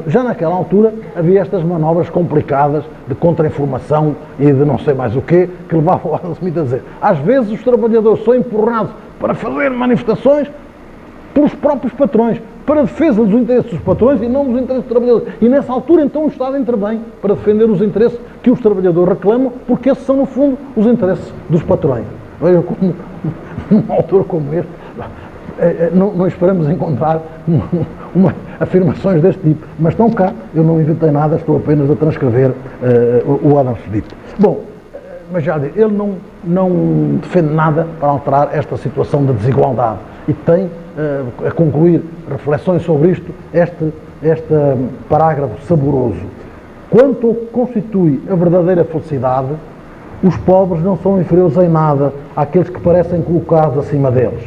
Já naquela altura havia estas manobras complicadas de contra-informação e de não sei mais o quê, que levavam o Adam Smith a dizer: às vezes os trabalhadores são empurrados para fazer manifestações pelos próprios patrões, para a defesa dos interesses dos patrões e não dos interesses dos trabalhadores. E nessa altura então o Estado intervém para defender os interesses que os trabalhadores reclamam, porque esses são no fundo os interesses dos patrões. Vejam como, num autor como este, não esperamos encontrar afirmações deste tipo, mas estão cá, eu não inventei nada, estou apenas a transcrever o Adam Smith. Bom, mas já digo, ele não defende nada para alterar esta situação de desigualdade e tem a concluir reflexões sobre isto, este parágrafo saboroso. Quanto ao que constitui a verdadeira felicidade, os pobres não são inferiores em nada àqueles que parecem colocados acima deles.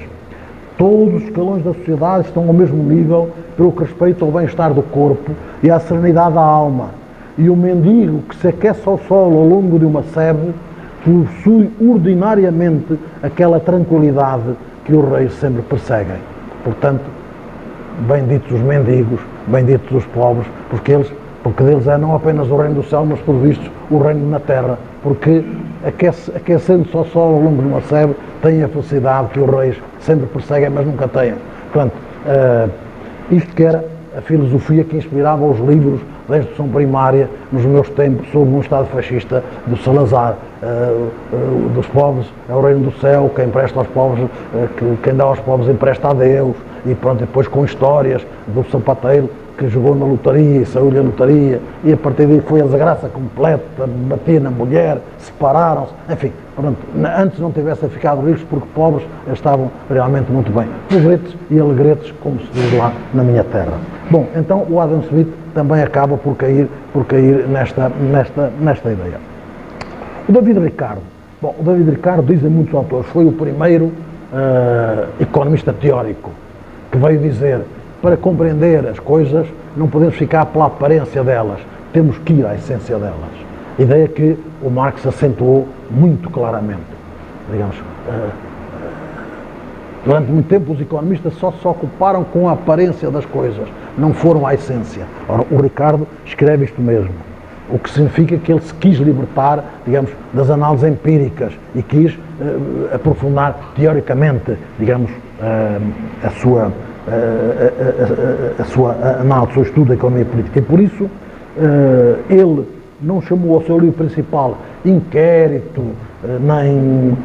Todos os escalões da sociedade estão ao mesmo nível pelo que respeita ao bem-estar do corpo e à serenidade da alma. E o mendigo que se aquece ao sol ao longo de uma sebe possui ordinariamente aquela tranquilidade que os reis sempre perseguem. Portanto, benditos os mendigos, benditos os pobres, porque deles é não apenas o reino do céu, mas por vistos o reino na terra, porque aquecendo-se ao sol ao longo de uma sebe, têm a felicidade que os reis sempre perseguem, mas nunca têm. Portanto, isto que era a filosofia que inspirava os livros da instrução primária nos meus tempos sobre um Estado fascista do Salazar, dos pobres é o reino do céu, quem empresta aos pobres, quem dá aos pobres empresta a Deus, e pronto, depois com histórias do sapateiro que jogou na lotaria e saiu-lhe a lotaria e a partir daí foi a desgraça completa, batia na mulher, separaram-se, enfim, pronto, antes não tivessem ficado ricos porque pobres estavam realmente muito bem, pobretes e alegretes, como se diz lá na minha terra. Bom, então o Adam Smith também acaba por cair nesta ideia. O David Ricardo, o David Ricardo, dizem muitos autores, foi o primeiro economista teórico que veio dizer: para compreender as coisas, não podemos ficar pela aparência delas, temos que ir à essência delas. Ideia que o Marx acentuou muito claramente. Digamos, durante muito tempo os economistas só se ocuparam com a aparência das coisas, não foram à essência. Ora, o Ricardo escreve isto mesmo, o que significa que ele se quis libertar, digamos, das análises empíricas e quis aprofundar teoricamente, digamos, a sua análise, o seu estudo da economia política. E por isso ele não chamou ao seu livro principal inquérito, nem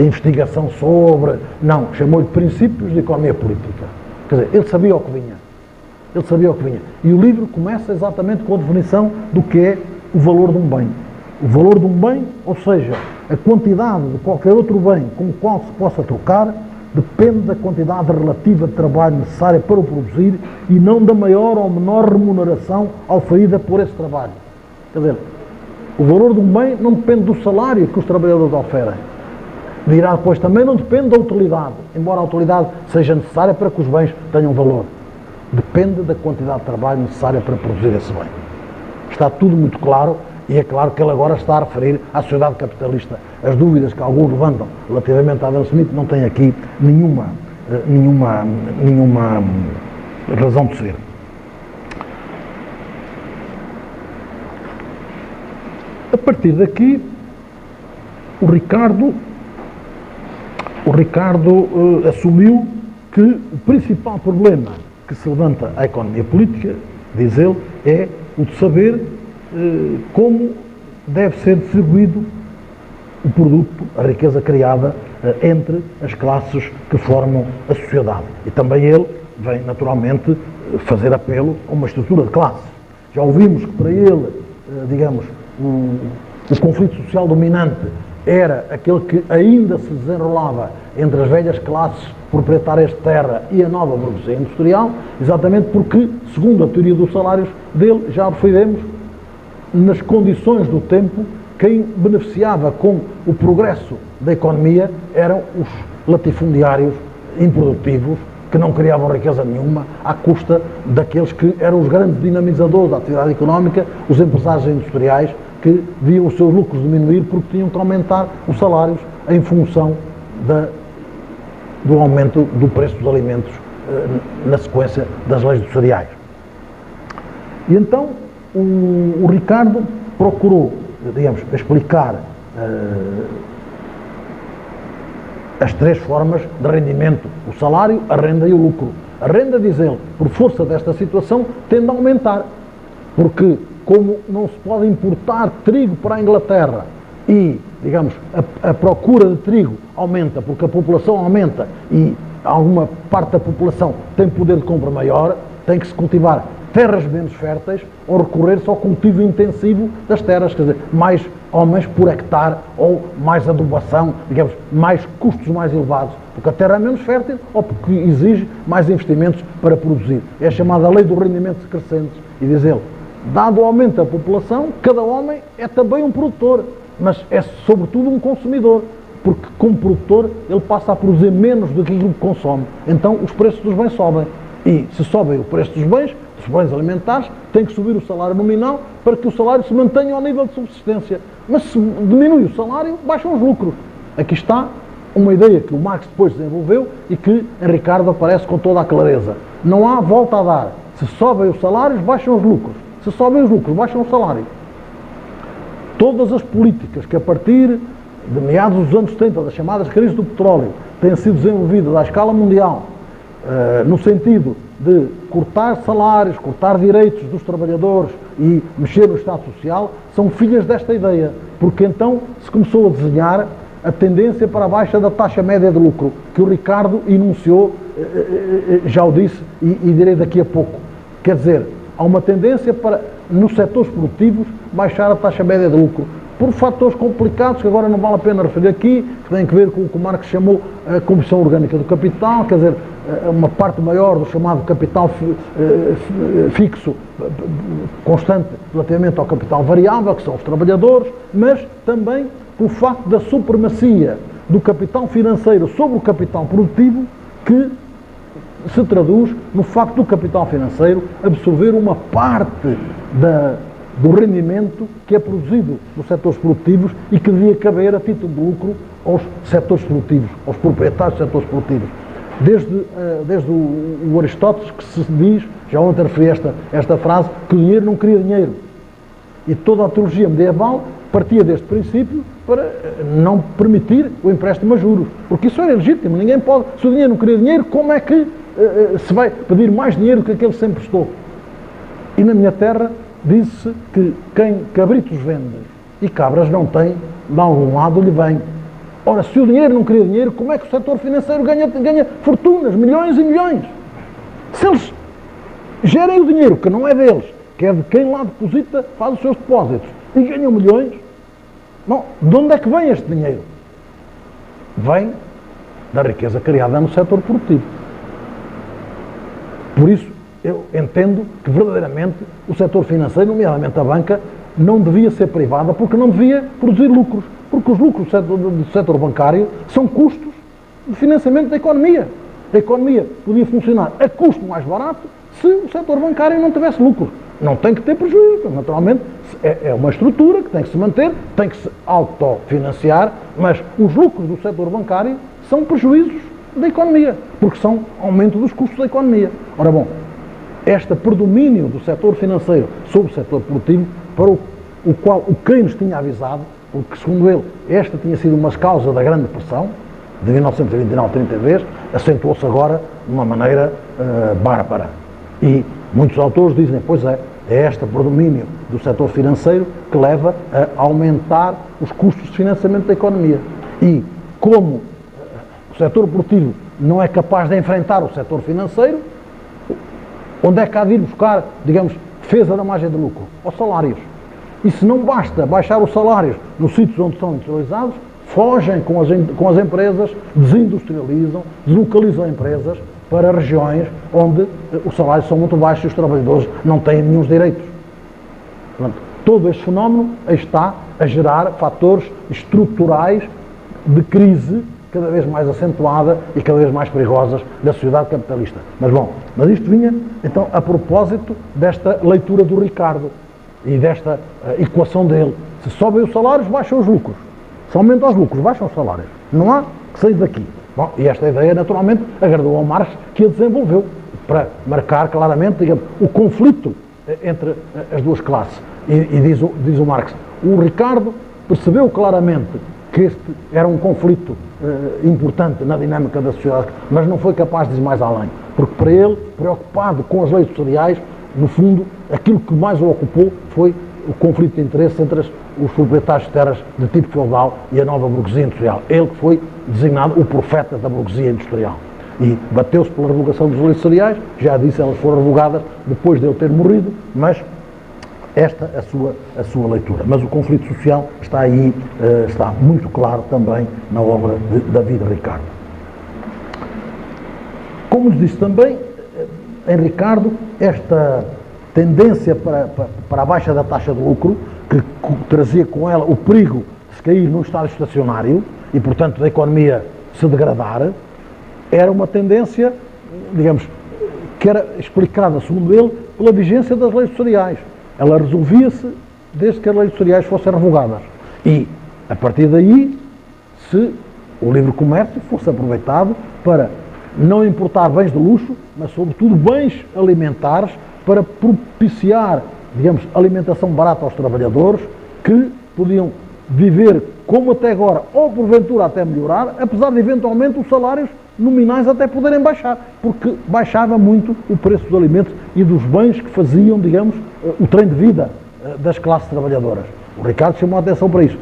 investigação sobre, não, chamou-lhe princípios de economia política. Quer dizer, ele sabia o que vinha. E o livro começa exatamente com a definição do que é o valor de um bem. O valor de um bem, ou seja, a quantidade de qualquer outro bem com o qual se possa trocar, depende da quantidade relativa de trabalho necessária para o produzir e não da maior ou menor remuneração oferida por esse trabalho. Quer dizer, o valor de um bem não depende do salário que os trabalhadores oferem. Dirá depois também não depende da utilidade, embora a utilidade seja necessária para que os bens tenham valor. Depende da quantidade de trabalho necessária para produzir esse bem. Está tudo muito claro e é claro que ele agora está a referir à sociedade capitalista. As dúvidas que alguns levantam relativamente a Adam Smith não têm aqui nenhuma razão de ser. A partir daqui, o Ricardo assumiu que o principal problema que se levanta à economia política, diz ele, é o de saber como deve ser distribuído o produto, a riqueza criada entre as classes que formam a sociedade. E também ele vem, naturalmente, fazer apelo a uma estrutura de classes. Já ouvimos que para ele, digamos, o conflito social dominante era aquele que ainda se desenrolava entre as velhas classes proprietárias de terra e a nova burguesia industrial, exatamente porque, segundo a teoria dos salários dele, já referiremos, nas condições do tempo, quem beneficiava com o progresso da economia eram os latifundiários improdutivos, que não criavam riqueza nenhuma, à custa daqueles que eram os grandes dinamizadores da atividade económica, os empresários industriais, que viam os seus lucros diminuir porque tinham que aumentar os salários em função do aumento do preço dos alimentos na sequência das leis dos cereais. E então o Ricardo procurou, digamos, explicar as três formas de rendimento: o salário, a renda e o lucro. A renda, diz ele, por força desta situação, tende a aumentar, porque como não se pode importar trigo para a Inglaterra e, digamos, a procura de trigo aumenta porque a população aumenta e alguma parte da população tem poder de compra maior, tem que se cultivar terras menos férteis ou recorrer-se ao cultivo intensivo das terras, quer dizer, mais homens por hectare ou mais adubação, digamos, mais custos mais elevados, porque a terra é menos fértil ou porque exige mais investimentos para produzir. É a chamada lei dos rendimentos crescentes e diz ele, dado o aumento da população, cada homem é também um produtor, mas é sobretudo um consumidor, porque como produtor ele passa a produzir menos do que aquilo que consome. Então os preços dos bens sobem. E se sobem o preço dos bens alimentares, tem que subir o salário nominal para que o salário se mantenha ao nível de subsistência. Mas se diminui o salário, baixam os lucros. Aqui está uma ideia que o Marx depois desenvolveu e que em Ricardo aparece com toda a clareza. Não há volta a dar. Se sobem os salários, baixam os lucros. Se sobem os lucros, baixam o salário. Todas as políticas que a partir de meados dos anos 70, das chamadas crises do petróleo, têm sido desenvolvidas à escala mundial, no sentido de cortar salários, cortar direitos dos trabalhadores e mexer no Estado Social, são filhas desta ideia, porque então se começou a desenhar a tendência para a baixa da taxa média de lucro, que o Ricardo enunciou, já o disse, e direi daqui a pouco. Quer dizer, há uma tendência para, nos setores produtivos, baixar a taxa média de lucro, por fatores complicados que agora não vale a pena referir aqui, que têm a ver com o que o Marx chamou a composição orgânica do capital, quer dizer, uma parte maior do chamado capital fixo, constante relativamente ao capital variável, que são os trabalhadores, mas também pelo facto da supremacia do capital financeiro sobre o capital produtivo, que se traduz no facto do capital financeiro absorver uma parte do rendimento que é produzido nos setores produtivos e que devia caber a título de lucro aos setores produtivos, aos proprietários dos setores produtivos. Desde o Aristóteles, que se diz, já ontem referi esta frase, que o dinheiro não cria dinheiro. E toda a teologia medieval partia deste princípio para não permitir o empréstimo a juros. Porque isso era legítimo, ninguém pode. Se o dinheiro não cria dinheiro, como é que se vai pedir mais dinheiro do que aquele que sempre prestou? E na minha terra diz-se que quem cabritos vende e cabras não tem, de algum lado lhe vem. Ora, se o dinheiro não cria dinheiro, como é que o setor financeiro ganha fortunas, milhões e milhões? Se eles gerem o dinheiro, que não é deles, que é de quem lá deposita, faz os seus depósitos, e ganham milhões, Bom, de onde é que vem este dinheiro? Vem da riqueza criada no setor produtivo. Por isso, eu entendo que verdadeiramente o setor financeiro, nomeadamente a banca, não devia ser privada porque não devia produzir lucros. Porque os lucros do setor bancário são custos de financiamento da economia. A economia podia funcionar a custo mais barato se o setor bancário não tivesse lucros. Não tem que ter prejuízo, naturalmente. É uma estrutura que tem que se manter, tem que se autofinanciar, mas os lucros do setor bancário são prejuízos da economia, porque são aumento dos custos da economia. Ora bom, este predomínio do setor financeiro sobre o setor produtivo, para o qual o Keynes tinha avisado, porque segundo ele, esta tinha sido uma causa da grande depressão, de 1929-32, acentuou-se agora de uma maneira bárbara. E muitos autores dizem, pois é este predomínio do setor financeiro que leva a aumentar os custos de financiamento da economia. E como o setor produtivo não é capaz de enfrentar o setor financeiro, onde é que há de ir buscar, digamos, defesa da margem de lucro? Aos salários. E se não basta baixar os salários nos sítios onde são industrializados, fogem com as empresas, desindustrializam, deslocalizam empresas para regiões onde os salários são muito baixos e os trabalhadores não têm nenhum direitos. Portanto, todo este fenómeno está a gerar fatores estruturais de crise cada vez mais acentuada e cada vez mais perigosas da sociedade capitalista. Mas isto vinha, então, a propósito desta leitura do Ricardo e desta equação dele. Se sobem os salários, baixam os lucros. Se aumentam os lucros, baixam os salários. Não há que sair daqui. Bom, e esta ideia, naturalmente, agradou ao Marx, que a desenvolveu para marcar claramente, digamos, o conflito entre as duas classes. E diz o Marx, o Ricardo percebeu claramente que este era um conflito importante na dinâmica da sociedade, mas não foi capaz de ir mais além. Porque para ele, preocupado com as leis sociais, no fundo, aquilo que mais o ocupou foi o conflito de interesse entre os proprietários de terras de tipo feudal e a nova burguesia industrial. Ele que foi designado o profeta da burguesia industrial. E bateu-se pela revogação das leis sociais, já disse, elas foram revogadas depois de ele ter morrido, mas esta é a sua leitura. Mas o conflito social está aí, está muito claro também na obra de David Ricardo. Como nos disse também, em Ricardo, esta tendência para a baixa da taxa de lucro, que trazia com ela o perigo de se cair num estado estacionário e, portanto, da economia se degradar, era uma tendência, digamos, que era explicada, segundo ele, pela vigência das leis sociais. Ela resolvia-se desde que as leis sociais fossem revogadas. E, a partir daí, se o livre comércio fosse aproveitado para não importar bens de luxo, mas, sobretudo, bens alimentares, para propiciar, digamos, alimentação barata aos trabalhadores, que podiam viver como até agora, ou porventura até melhorar, apesar de eventualmente os salários nominais até poderem baixar, porque baixava muito o preço dos alimentos e dos bens que faziam, digamos, o trem de vida das classes trabalhadoras. O Ricardo chamou a atenção para isso.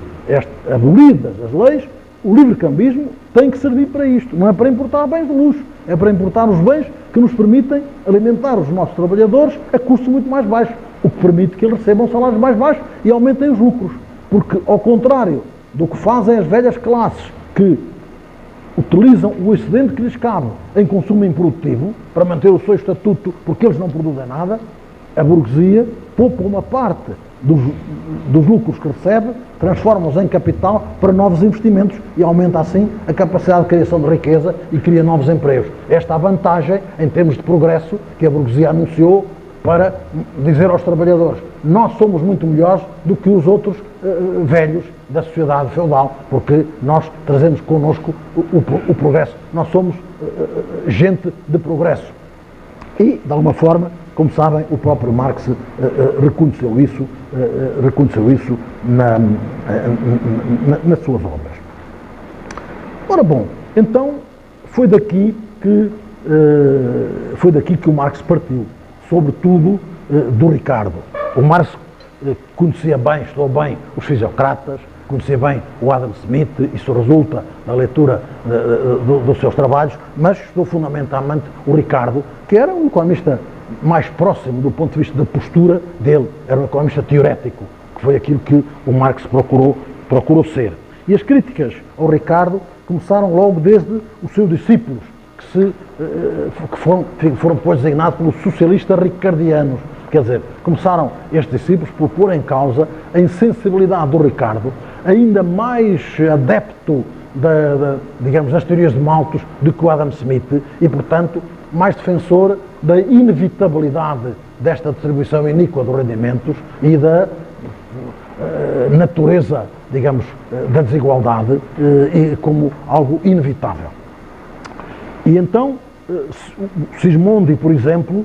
Abolidas as leis, o livre-cambismo tem que servir para isto, não é para importar bens de luxo, é para importar os bens que nos permitem alimentar os nossos trabalhadores a custo muito mais baixo, o que permite que eles recebam salários mais baixos e aumentem os lucros. Porque, ao contrário do que fazem as velhas classes que utilizam o excedente que lhes cabe em consumo improdutivo para manter o seu estatuto porque eles não produzem nada, a burguesia poupa uma parte dos lucros que recebe, transforma-os em capital para novos investimentos e aumenta assim a capacidade de criação de riqueza e cria novos empregos. Esta é a vantagem em termos de progresso que a burguesia anunciou para dizer aos trabalhadores: nós somos muito melhores do que os outros velhos da sociedade feudal, porque nós trazemos connosco o progresso. Nós somos gente de progresso. E, de alguma forma, como sabem, o próprio Marx reconheceu isso nas suas obras. Ora bom, então foi daqui que o Marx partiu, sobretudo do Ricardo. O Marx conhecia bem, estudou bem os fisiocratas, conhecia bem o Adam Smith, isso resulta da leitura dos seus trabalhos, mas estudou fundamentalmente o Ricardo, que era um economista mais próximo do ponto de vista da postura dele, era um economista teorético, que foi aquilo que o Marx procurou procurou ser. E as críticas ao Ricardo começaram logo desde os seus discípulos, que foram depois designados pelos socialistas ricardianos. Quer dizer, começaram estes discípulos por pôr em causa a insensibilidade do Ricardo, ainda mais adepto digamos, das teorias de Malthus do que o Adam Smith e, portanto, mais defensor da inevitabilidade desta distribuição iníqua dos rendimentos e da natureza, digamos, da desigualdade como algo inevitável. E então, Sismondi, por exemplo,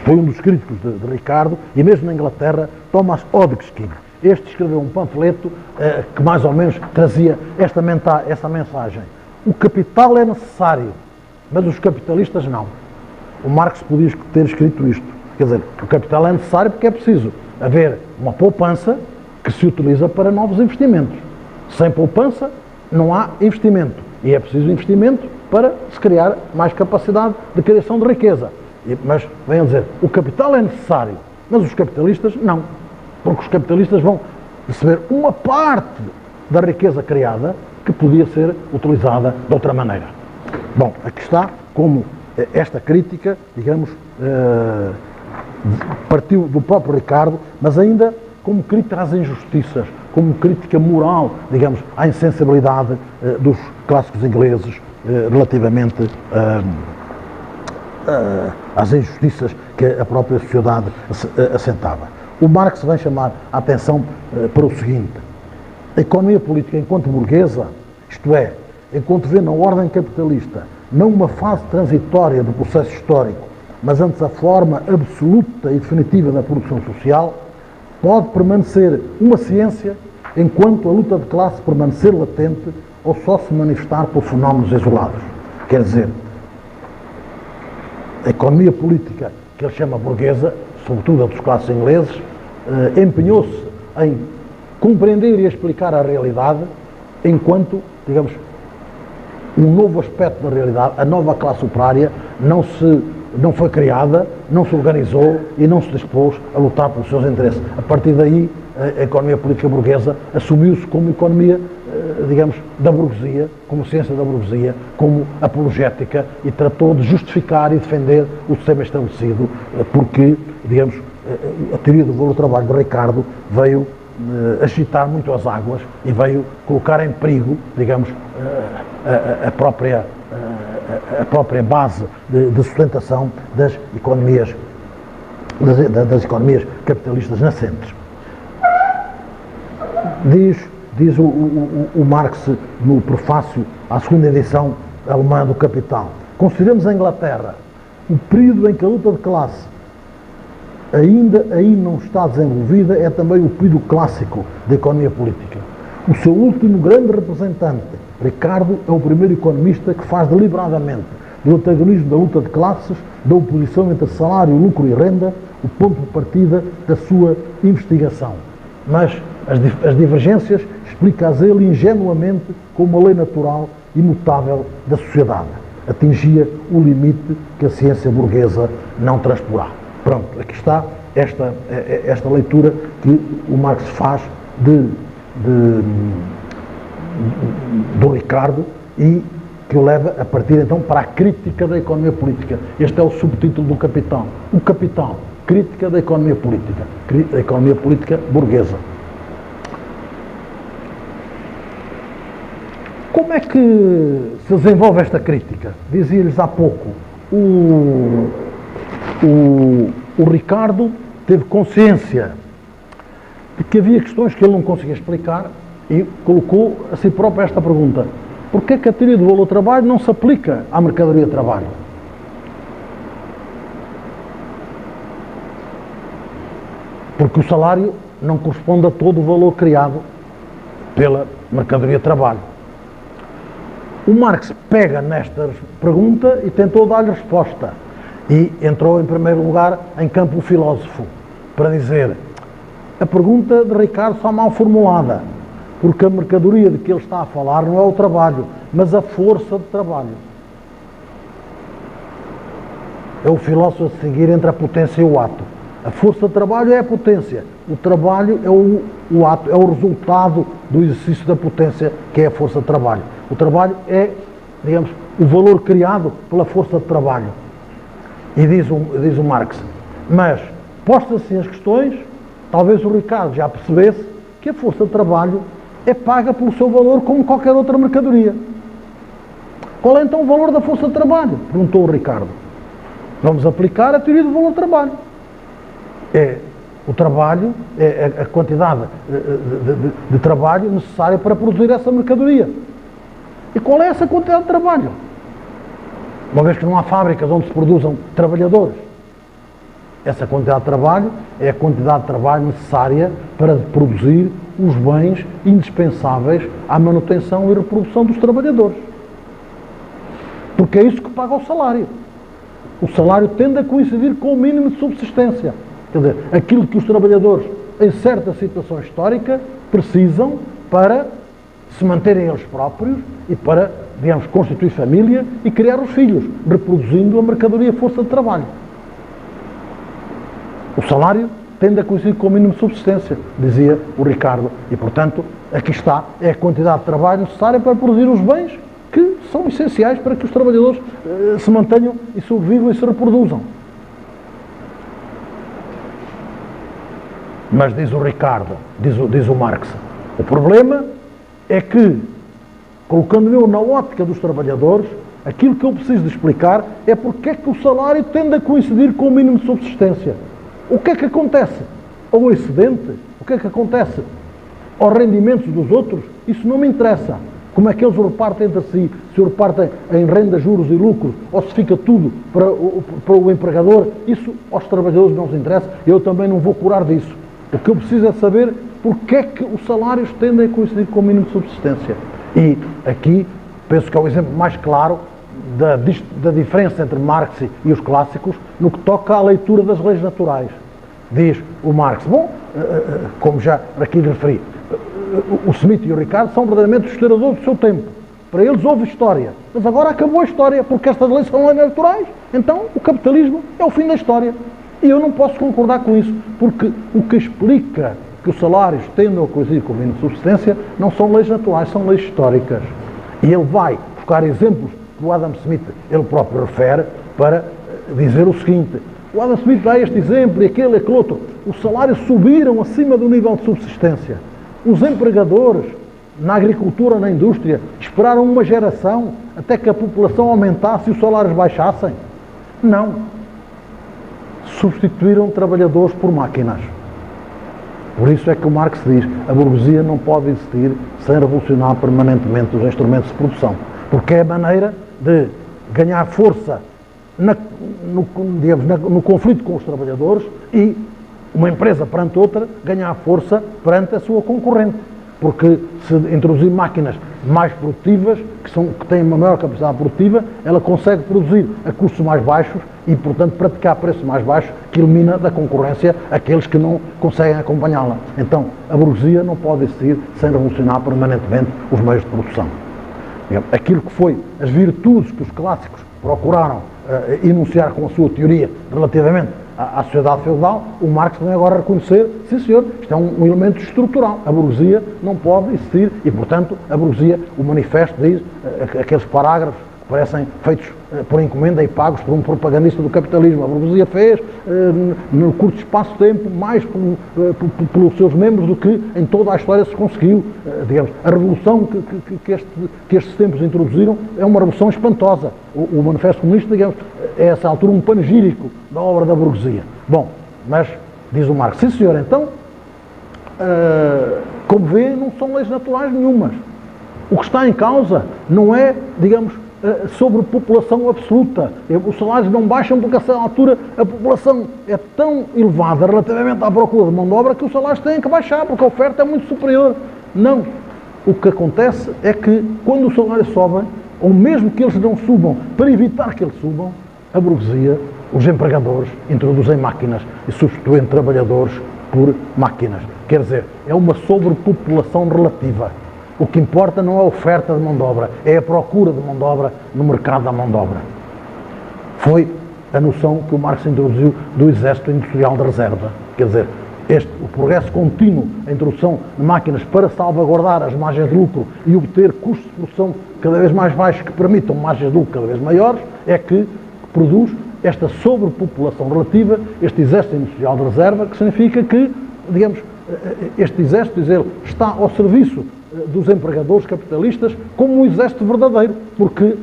foi um dos críticos de Ricardo, e mesmo na Inglaterra, Thomas Hodgkin. Este escreveu um panfleto que mais ou menos trazia esta mensagem. O capital é necessário, mas os capitalistas não. O Marx podia ter escrito isto. Quer dizer, o capital é necessário porque é preciso haver uma poupança que se utiliza para novos investimentos. Sem poupança não há investimento. E é preciso investimento para se criar mais capacidade de criação de riqueza. Mas, venham dizer, o capital é necessário, mas os capitalistas não. Porque os capitalistas vão receber uma parte da riqueza criada que podia ser utilizada de outra maneira. Bom, aqui está como esta crítica, digamos, partiu do próprio Ricardo, mas ainda como crítica às injustiças, como crítica moral, digamos, à insensibilidade dos clássicos ingleses relativamente às injustiças que a própria sociedade assentava. O Marx vem chamar a atenção para o seguinte: a economia política enquanto burguesa, isto é, enquanto vê na ordem capitalista não uma fase transitória do processo histórico, mas antes a forma absoluta e definitiva da produção social, pode permanecer uma ciência enquanto a luta de classe permanecer latente ou só se manifestar por fenómenos isolados. Quer dizer, a economia política que ele chama burguesa, sobretudo a dos classes ingleses, empenhou-se em compreender e explicar a realidade enquanto, digamos, um novo aspecto da realidade, a nova classe operária não foi criada, não se organizou e não se dispôs a lutar pelos seus interesses. A partir daí, a economia política burguesa assumiu-se como economia, digamos, da burguesia, como ciência da burguesia, como apologética, e tratou de justificar e defender o sistema estabelecido, porque, digamos, a teoria do valor do trabalho de Ricardo veio agitar muito as águas e veio colocar em perigo, digamos, a própria base de sustentação das economias capitalistas nascentes. Diz o Marx no prefácio à segunda edição alemã do Capital: consideramos a Inglaterra o período em que a luta de classe ainda aí não está desenvolvida, é também o período clássico da economia política. O seu último grande representante, Ricardo, é o primeiro economista que faz deliberadamente do antagonismo da luta de classes, da oposição entre salário, lucro e renda, o ponto de partida da sua investigação. Mas as divergências explica-as ele ingenuamente como uma lei natural imutável da sociedade. Atingia o limite que a ciência burguesa não transporá. Pronto, aqui está esta leitura que o Marx faz do Ricardo e que o leva a partir então para a crítica da economia política. Este é o subtítulo do Capital. O Capital, crítica da economia política, a economia política burguesa. Como é que se desenvolve esta crítica? Dizia-lhes há pouco, o Ricardo teve consciência de que havia questões que ele não conseguia explicar e colocou a si próprio esta pergunta: porquê é que a teoria do valor do trabalho não se aplica à mercadoria de trabalho? Porque o salário não corresponde a todo o valor criado pela mercadoria de trabalho. O Marx pega nesta pergunta e tentou dar-lhe resposta. E entrou em primeiro lugar em campo filósofo, para dizer: a pergunta de Ricardo está mal formulada, porque a mercadoria de que ele está a falar não é o trabalho, mas a força de trabalho. É o filósofo a distinguir entre a potência e o ato. A força de trabalho é a potência. O trabalho é o ato, é o resultado do exercício da potência, que é a força de trabalho. O trabalho é, digamos, o valor criado pela força de trabalho. E diz o Marx. Mas, postas assim as questões, talvez o Ricardo já percebesse que a força de trabalho é paga pelo seu valor como qualquer outra mercadoria. Qual é então o valor da força de trabalho? Perguntou o Ricardo. Vamos aplicar a teoria do valor do trabalho. O trabalho é a quantidade de trabalho necessária para produzir essa mercadoria. E qual é essa quantidade de trabalho? Uma vez que não há fábricas onde se produzam trabalhadores. Essa quantidade de trabalho é a quantidade de trabalho necessária para produzir os bens indispensáveis à manutenção e reprodução dos trabalhadores. Porque é isso que paga o salário. O salário tende a coincidir com o mínimo de subsistência. Quer dizer, aquilo que os trabalhadores, em certa situação histórica, precisam para se manterem eles próprios e para, digamos, constituir família e criar os filhos, reproduzindo a mercadoria força de trabalho. O salário tende a coincidir com o mínimo de subsistência, dizia o Ricardo, e, portanto, aqui está, é a quantidade de trabalho necessária para produzir os bens que são essenciais para que os trabalhadores se mantenham e sobrevivam e se reproduzam. Mas diz o Ricardo, diz o Marx, o problema é que, colocando eu na ótica dos trabalhadores, aquilo que eu preciso de explicar é porque é que o salário tende a coincidir com o mínimo de subsistência. O que é que acontece ao excedente? O que é que acontece aos rendimentos dos outros? Isso não me interessa. Como é que eles o repartem entre si? Se o repartem em renda, juros e lucros, ou se fica tudo para o empregador? Isso aos trabalhadores não os interessa. Eu também não vou curar disso. O que eu preciso é saber porque é que os salários tendem a coincidir com o mínimo de subsistência. E aqui, penso que é o exemplo mais claro da diferença entre Marx e os clássicos no que toca à leitura das leis naturais. Diz o Marx, como já aqui referi, o Smith e o Ricardo são verdadeiramente os historiadores do seu tempo. Para eles houve história, mas agora acabou a história, porque estas leis são leis naturais, então o capitalismo é o fim da história. E eu não posso concordar com isso, porque o que explica que os salários tendem a coincidir com o mínimo de subsistência não são leis naturais, são leis históricas. E ele vai buscar exemplos que o Adam Smith, ele próprio refere, para dizer o seguinte: o Adam Smith dá este exemplo e aquele outro. Os salários subiram acima do nível de subsistência. Os empregadores na agricultura, na indústria, esperaram uma geração até que a população aumentasse e os salários baixassem? Não. Substituíram trabalhadores por máquinas. Por isso é que o Marx diz: a burguesia não pode existir sem revolucionar permanentemente os instrumentos de produção. Porque é a maneira de ganhar força no conflito com os trabalhadores e uma empresa perante outra ganhar força perante a sua concorrente. Porque se introduzir máquinas mais produtivas, que têm uma maior capacidade produtiva, ela consegue produzir a custos mais baixos e, portanto, praticar preços mais baixos, que elimina da concorrência aqueles que não conseguem acompanhá-la. Então, a burguesia não pode existir sem revolucionar permanentemente os meios de produção. Aquilo que foi as virtudes que os clássicos procuraram enunciar com a sua teoria relativamente à sociedade feudal, o Marx vem agora reconhecer: sim senhor, isto é um elemento estrutural, a burguesia não pode existir e, portanto, a burguesia, o manifesto diz, aqueles parágrafos que parecem feitos por encomenda e pagos por um propagandista do capitalismo, a burguesia fez no curto espaço de tempo mais pelos seus membros do que em toda a história se conseguiu. Digamos, a revolução que estes tempos introduziram é uma revolução espantosa. O manifesto comunista, digamos, é a essa altura um panegírico da obra da burguesia. Bom, mas diz o Marx: sim senhor, então, como vê, não são leis naturais nenhumas. O que está em causa não é, digamos, sobre população absoluta. Os salários não baixam porque a essa altura a população é tão elevada relativamente à procura de mão de obra que os salários têm que baixar porque a oferta é muito superior. Não. O que acontece é que quando os salários sobem, ou mesmo que eles não subam, para evitar que eles subam, a burguesia, os empregadores, introduzem máquinas e substituem trabalhadores por máquinas. Quer dizer, é uma sobrepopulação relativa. O que importa não é a oferta de mão de obra, é a procura de mão de obra no mercado da mão de obra. Foi a noção que o Marx introduziu do exército industrial de reserva. Quer dizer, o progresso contínuo, a introdução de máquinas para salvaguardar as margens de lucro e obter custos de produção cada vez mais baixos que permitam margens de lucro cada vez maiores, é que produz esta sobrepopulação relativa, este exército industrial de reserva, que significa que, digamos, este exército, diz ele, está ao serviço dos empregadores capitalistas como um exército verdadeiro, porque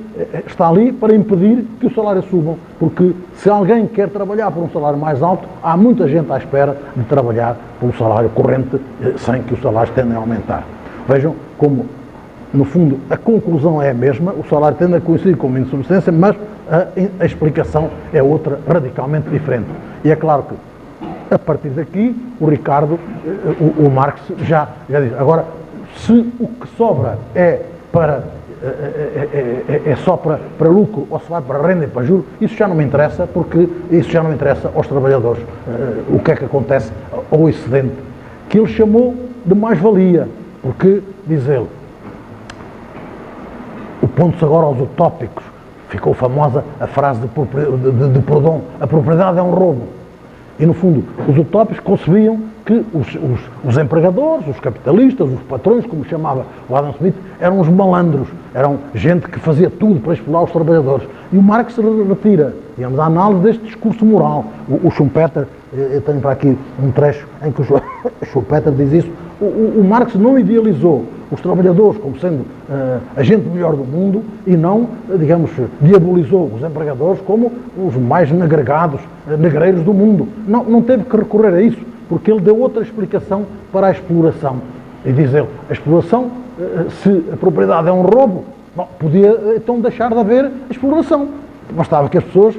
está ali para impedir que o salário subam, porque se alguém quer trabalhar por um salário mais alto, há muita gente à espera de trabalhar por um salário corrente sem que os salários tendem a aumentar. Vejam como, no fundo, a conclusão é a mesma, o salário tende a coincidir com a insuficiência, mas a explicação é outra, radicalmente diferente. E é claro que, a partir daqui, o Ricardo, o Marx já diz, agora, se o que sobra é só para lucro, ou se vai para renda e para juros, isso já não me interessa, porque isso já não interessa aos trabalhadores. O que é que acontece ao excedente? Que ele chamou de mais-valia, porque, diz ele, opondo-se agora aos utópicos, ficou famosa a frase de Proudhon, a propriedade é um roubo. E, no fundo, os utópicos concebiam que os empregadores, os capitalistas, os patrões, como chamava o Adam Smith, eram os malandros, eram gente que fazia tudo para explorar os trabalhadores. E o Marx retira, digamos, a análise deste discurso moral. O Schumpeter, eu tenho para aqui um trecho em que o Schumpeter diz isso, o Marx não idealizou os trabalhadores como sendo a gente melhor do mundo e não, digamos, diabolizou os empregadores como os mais negregados, negreiros do mundo. Não teve que recorrer a isso, porque ele deu outra explicação para a exploração. E diz ele, a exploração, se a propriedade é um roubo, bom, podia então deixar de haver exploração. Bastava que as pessoas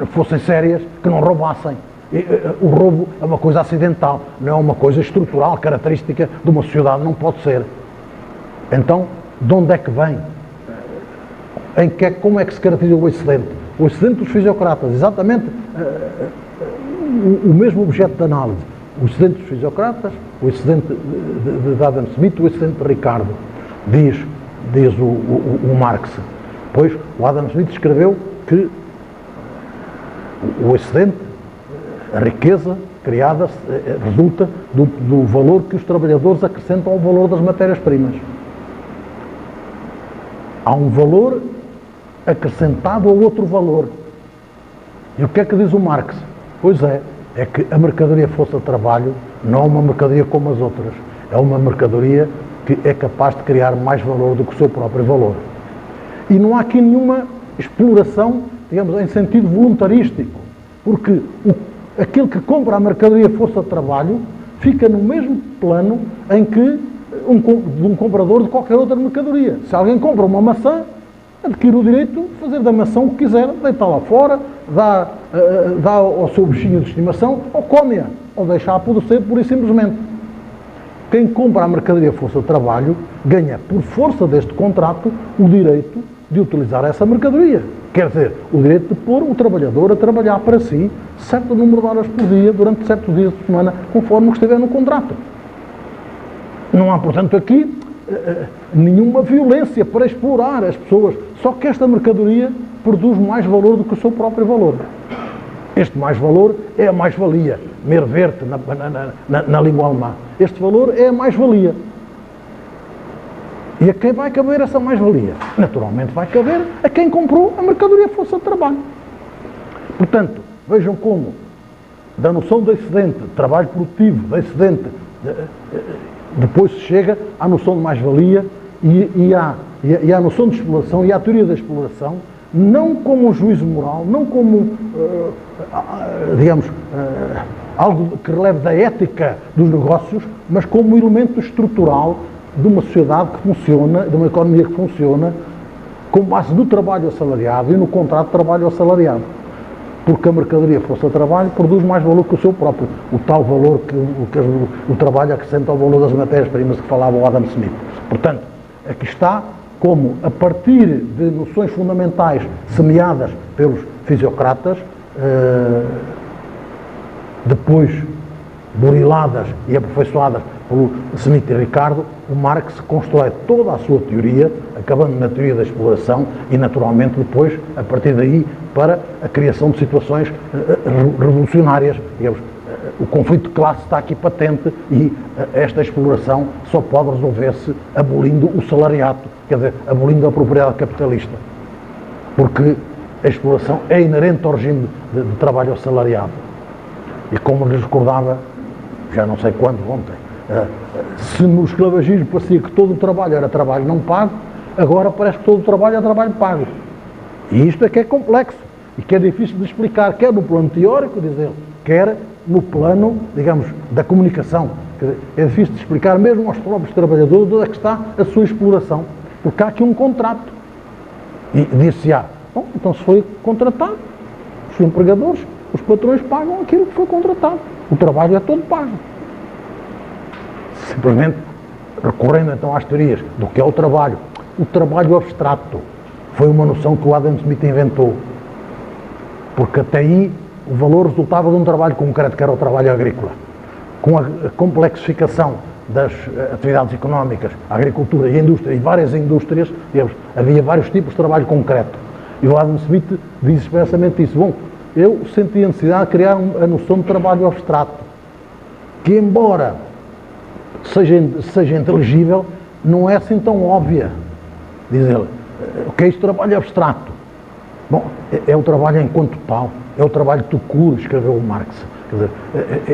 fossem sérias, que não roubassem. O roubo é uma coisa acidental, não é uma coisa estrutural, característica de uma sociedade, não pode ser. Então, de onde é que vem? Como é que se caracteriza o excedente? O excedente dos fisiocratas, exatamente o mesmo objeto de análise. O excedente dos fisiocratas, o excedente de Adam Smith, o excedente de Ricardo, diz o Marx. Pois, o Adam Smith escreveu que o excedente, a riqueza criada, resulta do valor que os trabalhadores acrescentam ao valor das matérias-primas. Há um valor acrescentado a outro valor. E o que é que diz o Marx? Pois é que a mercadoria força de trabalho não é uma mercadoria como as outras. É uma mercadoria que é capaz de criar mais valor do que o seu próprio valor. E não há aqui nenhuma exploração, digamos, em sentido voluntarístico, porque aquele que compra a mercadoria força de trabalho fica no mesmo plano em que um comprador de qualquer outra mercadoria. Se alguém compra uma maçã, adquire o direito de fazer da maçã o que quiser, deitá-la fora, dá ao seu bichinho de estimação, ou come-a, ou deixa-a apodrecer pura e simplesmente. Quem compra a mercadoria força de trabalho ganha, por força deste contrato, o direito de utilizar essa mercadoria. Quer dizer, o direito de pôr o trabalhador a trabalhar para si certo número de horas por dia, durante certos dias de semana, conforme o que estiver no contrato. Não há, portanto, aqui nenhuma violência para explorar as pessoas, só que esta mercadoria produz mais valor do que o seu próprio valor. Este mais valor é a mais-valia, Mehrwert na língua alemã. Este valor é a mais-valia. E a quem vai caber essa mais-valia? Naturalmente vai caber a quem comprou a mercadoria força de trabalho. Portanto, vejam como, da noção de excedente, de trabalho produtivo, de excedente, depois se chega à noção de mais-valia e à noção de exploração e à teoria da exploração, não como um juízo moral, não como, digamos, algo que releve da ética dos negócios, mas como um elemento estrutural de uma sociedade que funciona, de uma economia que funciona, com base no trabalho assalariado e no contrato de trabalho assalariado. Porque a mercadoria força de trabalho produz mais valor que o seu próprio, o tal valor que o trabalho acrescenta ao valor das matérias-primas que falava o Adam Smith. Portanto, aqui está como, a partir de noções fundamentais semeadas pelos fisiocratas, depois buriladas e aperfeiçoadas pelo Smith e Ricardo, o Marx constrói toda a sua teoria, acabando na teoria da exploração e, naturalmente, depois, a partir daí, para a criação de situações revolucionárias. Digamos, o conflito de classe está aqui patente e esta exploração só pode resolver-se abolindo o salariato, quer dizer, abolindo a propriedade capitalista. Porque a exploração é inerente ao regime de trabalho assalariado. E como lhes recordava, já não sei quando, ontem, se no esclavagismo parecia que todo o trabalho era trabalho não pago, agora parece que todo o trabalho é trabalho pago. E isto é que é complexo e que é difícil de explicar, quer no plano teórico, diz ele, quer no plano, digamos, da comunicação. É difícil de explicar mesmo aos próprios trabalhadores onde é que está a sua exploração, porque há aqui um contrato. E disse-se, bom, então se foi contratado, os empregadores, os patrões pagam aquilo que foi contratado. O trabalho é todo pago. Simplesmente, recorrendo então às teorias do que é o trabalho abstrato foi uma noção que o Adam Smith inventou. Porque até aí o valor resultava de um trabalho concreto, que era o trabalho agrícola. Com a complexificação das atividades económicas, a agricultura e a indústria, e várias indústrias, digamos, havia vários tipos de trabalho concreto. E o Adam Smith diz expressamente isso. Bom, eu senti a necessidade de criar a noção de trabalho abstrato, que embora seja inteligível, não é assim tão óbvia, diz ele. O que é este trabalho abstrato? Bom, é o trabalho enquanto tal, é o trabalho tout court, escreveu o Marx. Quer dizer,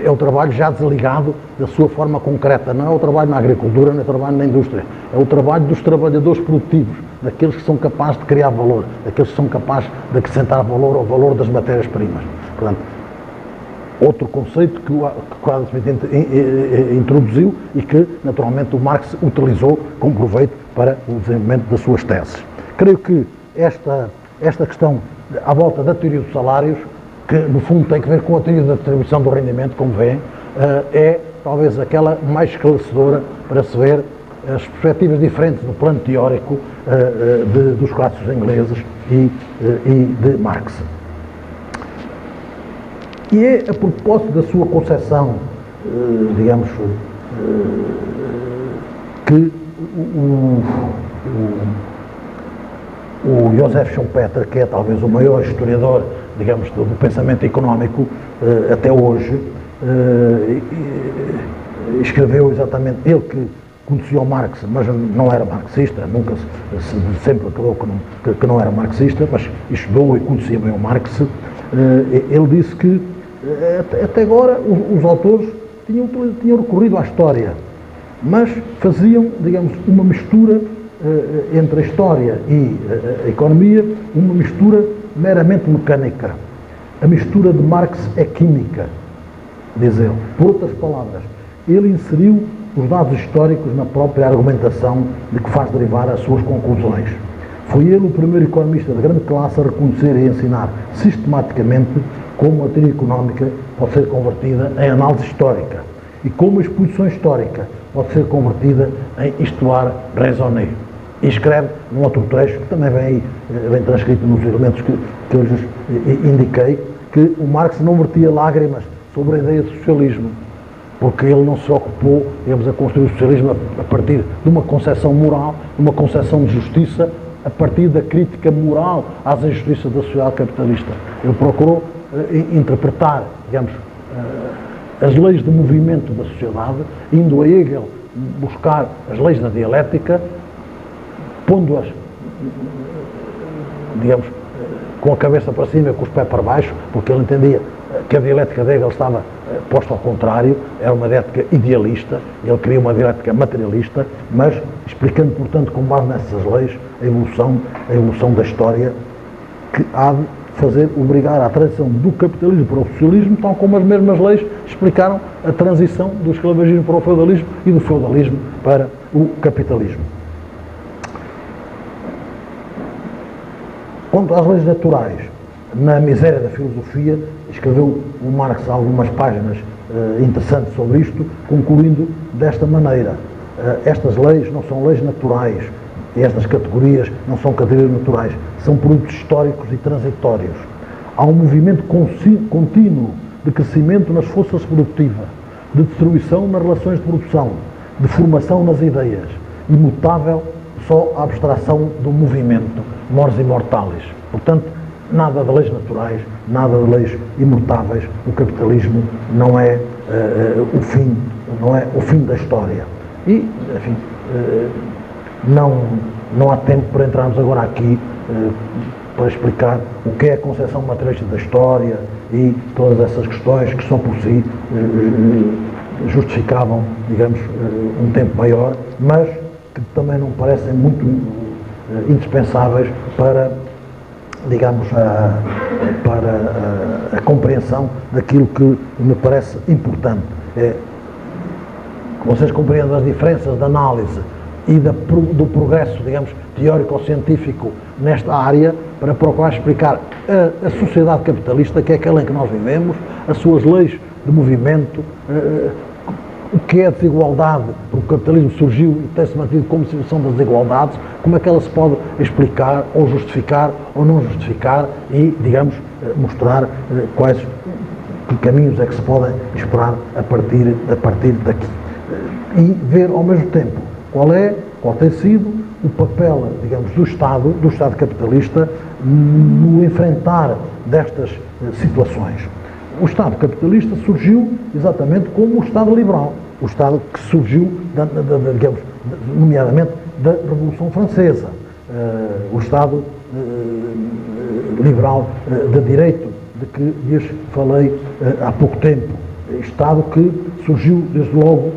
é o trabalho já desligado da sua forma concreta, não é o trabalho na agricultura, não é o trabalho na indústria, é o trabalho dos trabalhadores produtivos, daqueles que são capazes de criar valor, daqueles que são capazes de acrescentar valor ao valor das matérias-primas. Portanto, outro conceito que o Adam Smith introduziu e que, naturalmente, o Marx utilizou como proveito para o desenvolvimento das suas teses. Creio que esta questão à volta da teoria dos salários, que no fundo tem que ver com a teoria da distribuição do rendimento, como veem, é talvez aquela mais esclarecedora para se ver as perspectivas diferentes no plano teórico dos clássicos ingleses e de Marx. E é a propósito da sua concepção, digamos, que o Joseph Schumpeter, que é talvez o maior historiador, digamos, do pensamento económico até hoje, escreveu exatamente, ele que conhecia o Marx, mas não era marxista, nunca sempre acabou que não era marxista, mas estudou e conhecia bem o Marx. Ele disse que até agora os autores tinham recorrido à história, mas faziam, digamos, uma mistura entre a história e a economia, uma mistura meramente mecânica. A mistura de Marx é química, diz ele. Por outras palavras, ele inseriu os dados históricos na própria argumentação de que faz derivar as suas conclusões. Foi ele o primeiro economista de grande classe a reconhecer e ensinar sistematicamente como a teoria económica pode ser convertida em análise histórica e como a exposição histórica pode ser convertida em histoire raisonnée. E escreve num outro trecho, que também vem transcrito nos elementos que eu lhes indiquei, que o Marx não vertia lágrimas sobre a ideia de socialismo, porque ele não se ocupou, digamos, a construir o socialismo a partir de uma concepção moral, de uma concepção de justiça, a partir da crítica moral às injustiças da sociedade capitalista. Ele procurou interpretar, digamos, as leis de movimento da sociedade, indo a Hegel buscar as leis da dialética, pondo-as, digamos, com a cabeça para cima e com os pés para baixo, porque ele entendia que a dialética de Hegel estava posta ao contrário, era uma dialética idealista, ele queria uma dialética materialista, mas explicando, portanto, com base nessas leis, a evolução da história que há de fazer obrigar à transição do capitalismo para o socialismo, tal como as mesmas leis explicaram a transição do esclavagismo para o feudalismo e do feudalismo para o capitalismo. Quanto às leis naturais, na Miséria da Filosofia, escreveu o Marx algumas páginas interessantes sobre isto, concluindo desta maneira: estas leis não são leis naturais, e estas categorias não são categorias naturais, são produtos históricos e transitórios. Há um movimento contínuo de crescimento nas forças produtivas, de destruição nas relações de produção, de formação nas ideias, imutável só a abstração do movimento, mores imortalis. Portanto, nada de leis naturais, nada de leis imutáveis. O capitalismo não é o fim, não é o fim da história. E, enfim, não há tempo para entrarmos agora aqui para explicar o que é a concepção materialista da história e todas essas questões que só por si justificavam, digamos, um tempo maior, mas que também não parecem muito indispensáveis para, digamos, para a compreensão daquilo que me parece importante. É que vocês compreendam as diferenças de análise e do progresso, digamos, teórico-científico nesta área, para procurar explicar a sociedade capitalista, que é aquela em que nós vivemos, as suas leis de movimento, o que é a desigualdade, porque o capitalismo surgiu e tem-se mantido como situação das desigualdades, como é que ela se pode explicar, ou justificar, ou não justificar, e, digamos, mostrar quais que caminhos é que se podem esperar a partir daqui. E ver, ao mesmo tempo, qual tem sido o papel, digamos, do Estado capitalista no enfrentar destas situações. O Estado capitalista surgiu exatamente como o Estado liberal, o Estado que surgiu, digamos, nomeadamente da Revolução Francesa, o Estado liberal de direito, de que lhes falei há pouco tempo, Estado que surgiu, desde logo,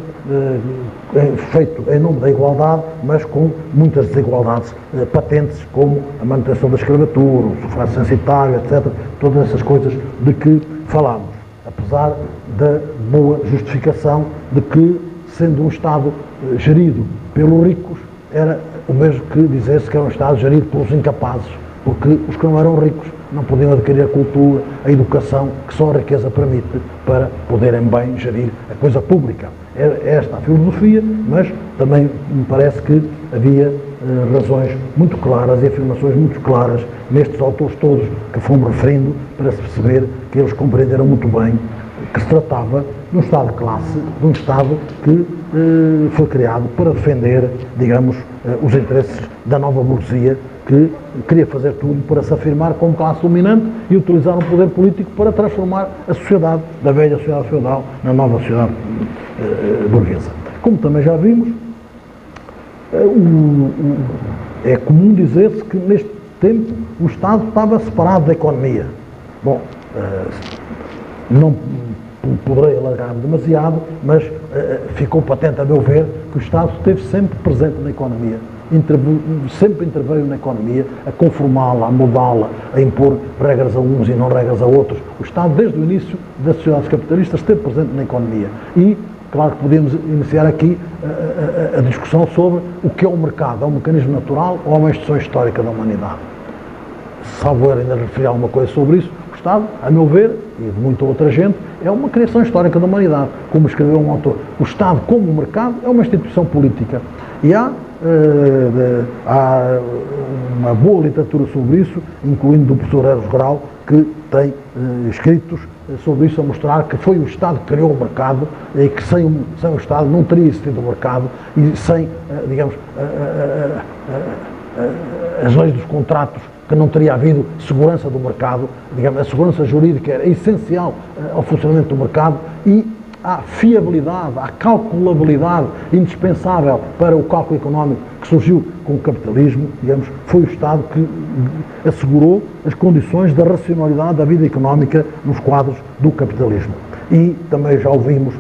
feito em nome da igualdade, mas com muitas desigualdades patentes, como a manutenção da escravatura, o sufrágio censitário, etc., todas essas coisas de que falámos, apesar da boa justificação de que, sendo um Estado gerido pelos ricos, era o mesmo que dizer-se que era um Estado gerido pelos incapazes, porque os que não eram ricos não podiam adquirir a cultura, a educação, que só a riqueza permite para poderem bem gerir a coisa pública. É esta a filosofia, mas também me parece que havia razões muito claras e afirmações muito claras nestes autores todos que fomos referindo, para se perceber que eles compreenderam muito bem que se tratava de um Estado de classe, de um Estado que foi criado para defender, digamos, os interesses da nova burguesia, que queria fazer tudo para se afirmar como classe dominante e utilizar um poder político para transformar a sociedade, da velha sociedade feudal, na nova sociedade burguesa. Como também já vimos, é comum dizer-se que neste tempo o Estado estava separado da economia. Bom, não poderei alargar-me demasiado, mas ficou patente, a meu ver, que o Estado esteve sempre presente na economia. Sempre interveio na economia, a conformá-la, a mudá-la, a impor regras a uns e não regras a outros. O Estado, desde o início das sociedades capitalistas, esteve presente na economia. E, claro que podemos iniciar aqui a discussão sobre o que é o mercado. É um mecanismo natural ou é uma instituição histórica da humanidade? Salvo eu ainda referir alguma coisa sobre isso, o Estado, a meu ver, e de muita outra gente, é uma criação histórica da humanidade. Como escreveu um autor, o Estado, como mercado, é uma instituição política. E há uma boa literatura sobre isso, incluindo do professor Eros Grau, que tem escritos sobre isso, a mostrar que foi o Estado que criou o mercado e que sem o Estado não teria existido o mercado, e sem, digamos, as leis dos contratos, que não teria havido segurança do mercado. Digamos, a segurança jurídica era essencial ao funcionamento do mercado, e a fiabilidade, a calculabilidade indispensável para o cálculo económico que surgiu com o capitalismo, digamos, foi o Estado que assegurou as condições da racionalidade da vida económica nos quadros do capitalismo. E também já ouvimos,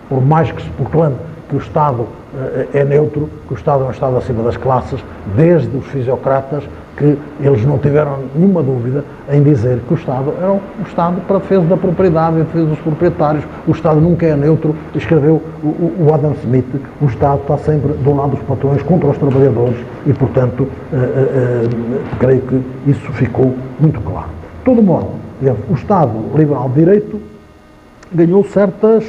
por mais que se proclame que o Estado é neutro, que o Estado é um Estado acima das classes, desde os fisiocratas, que eles não tiveram nenhuma dúvida em dizer que o Estado era um Estado para a defesa da propriedade, a defesa dos proprietários. O Estado nunca é neutro, escreveu o Adam Smith. O Estado está sempre do lado dos patrões contra os trabalhadores e, portanto, creio que isso ficou muito claro. De todo modo, o Estado liberal de direito ganhou certas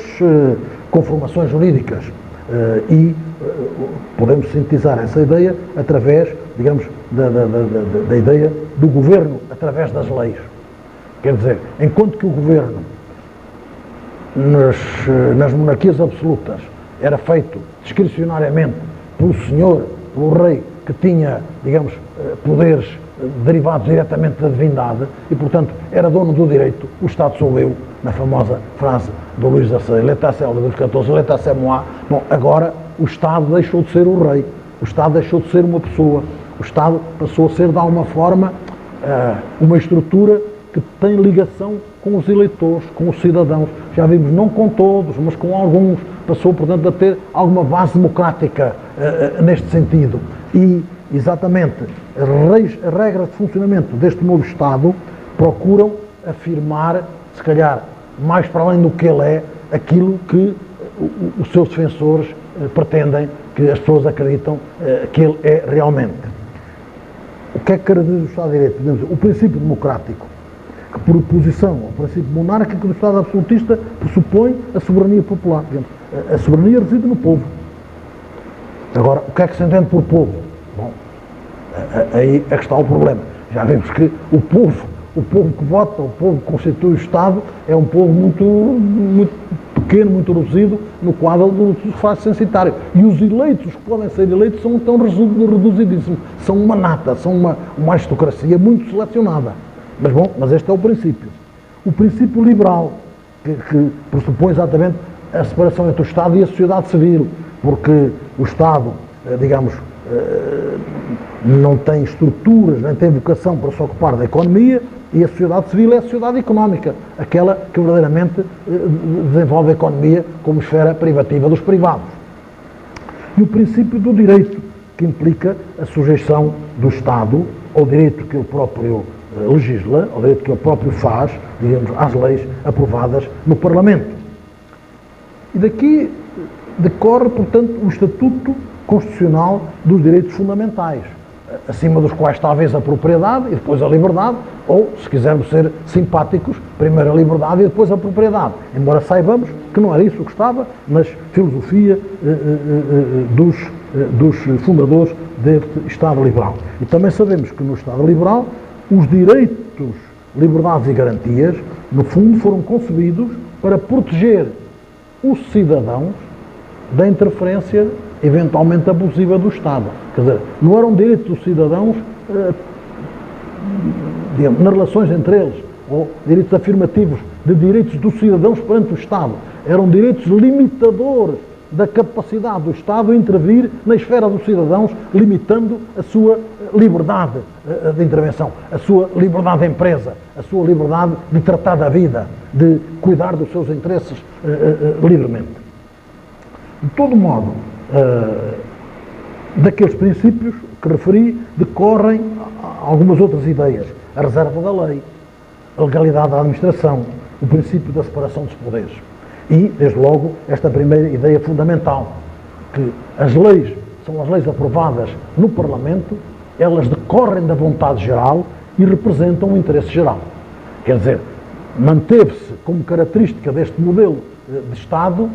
conformações jurídicas e podemos sintetizar essa ideia através, digamos, da ideia do governo através das leis. Quer dizer, enquanto que o governo nas monarquias absolutas era feito discricionariamente pelo senhor, pelo rei, que tinha, digamos, poderes derivados diretamente da divindade e, portanto, era dono do direito, o Estado sou eu, na famosa frase do Luís XVI, l'état c'est Luís XIV, l'état c'est moi. Bom, agora o Estado deixou de ser o rei, o Estado deixou de ser uma pessoa, o Estado passou a ser, de alguma forma, uma estrutura que tem ligação com os eleitores, com os cidadãos. Já vimos, não com todos, mas com alguns. Passou, portanto, a ter alguma base democrática neste sentido. E, exatamente, as regras de funcionamento deste novo Estado procuram afirmar, se calhar, mais para além do que ele é, aquilo que os seus defensores pretendem, que as pessoas acreditam que ele é realmente. O que é que caracteriza o Estado de Direito? O princípio democrático, que por oposição ao princípio monárquico do Estado absolutista pressupõe a soberania popular. A soberania reside no povo. Agora, o que é que se entende por povo? Bom, aí é que está o problema. Já vimos que o povo que vota, o povo que constitui o Estado, é um povo muito pequeno, muito reduzido no quadro do sufrágio censitário. E os eleitos que podem ser eleitos são tão reduzidíssimos. São uma nata, são uma aristocracia muito selecionada. Mas bom, mas este é o princípio. O princípio liberal, que pressupõe exatamente a separação entre o Estado e a sociedade civil, porque o Estado, digamos, não tem estruturas, nem tem vocação para se ocupar da economia, e a sociedade civil é a sociedade económica, aquela que verdadeiramente desenvolve a economia como esfera privativa dos privados. E o princípio do direito, que implica a sujeição do Estado ao direito que ele próprio legisla, ao direito que ele próprio faz, digamos, às leis aprovadas no Parlamento. E daqui decorre, portanto, o Estatuto Constitucional dos Direitos Fundamentais, acima dos quais talvez a propriedade e depois a liberdade, ou, se quisermos ser simpáticos, primeiro a liberdade e depois a propriedade. Embora saibamos que não era isso que estava na filosofia dos fundadores deste Estado liberal. E também sabemos que no Estado liberal os direitos, liberdades e garantias, no fundo, foram concebidos para proteger os cidadãos da interferência eventualmente abusiva do Estado. Quer dizer, não eram direitos dos cidadãos digamos, nas relações entre eles, ou direitos afirmativos de direitos dos cidadãos perante o Estado. Eram direitos limitadores da capacidade do Estado intervir na esfera dos cidadãos, limitando a sua liberdade de intervenção, a sua liberdade de empresa, a sua liberdade de tratar da vida, de cuidar dos seus interesses livremente. De todo modo, daqueles princípios que referi, decorrem algumas outras ideias. A reserva da lei, a legalidade da administração, o princípio da separação dos poderes. E, desde logo, esta primeira ideia fundamental, que as leis são as leis aprovadas no Parlamento, elas decorrem da vontade geral e representam o interesse geral. Quer dizer, manteve-se como característica deste modelo de Estado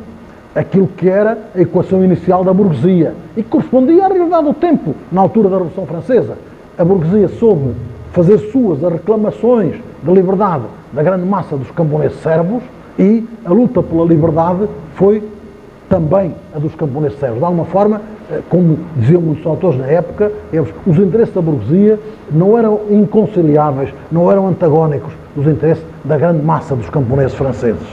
aquilo que era a equação inicial da burguesia e que correspondia à realidade do tempo, na altura da Revolução Francesa. A burguesia soube fazer suas as reclamações de liberdade da grande massa dos camponeses servos e a luta pela liberdade foi também a dos camponeses servos. De alguma forma, como diziam muitos autores na época, os interesses da burguesia não eram inconciliáveis, não eram antagónicos dos interesses da grande massa dos camponeses franceses.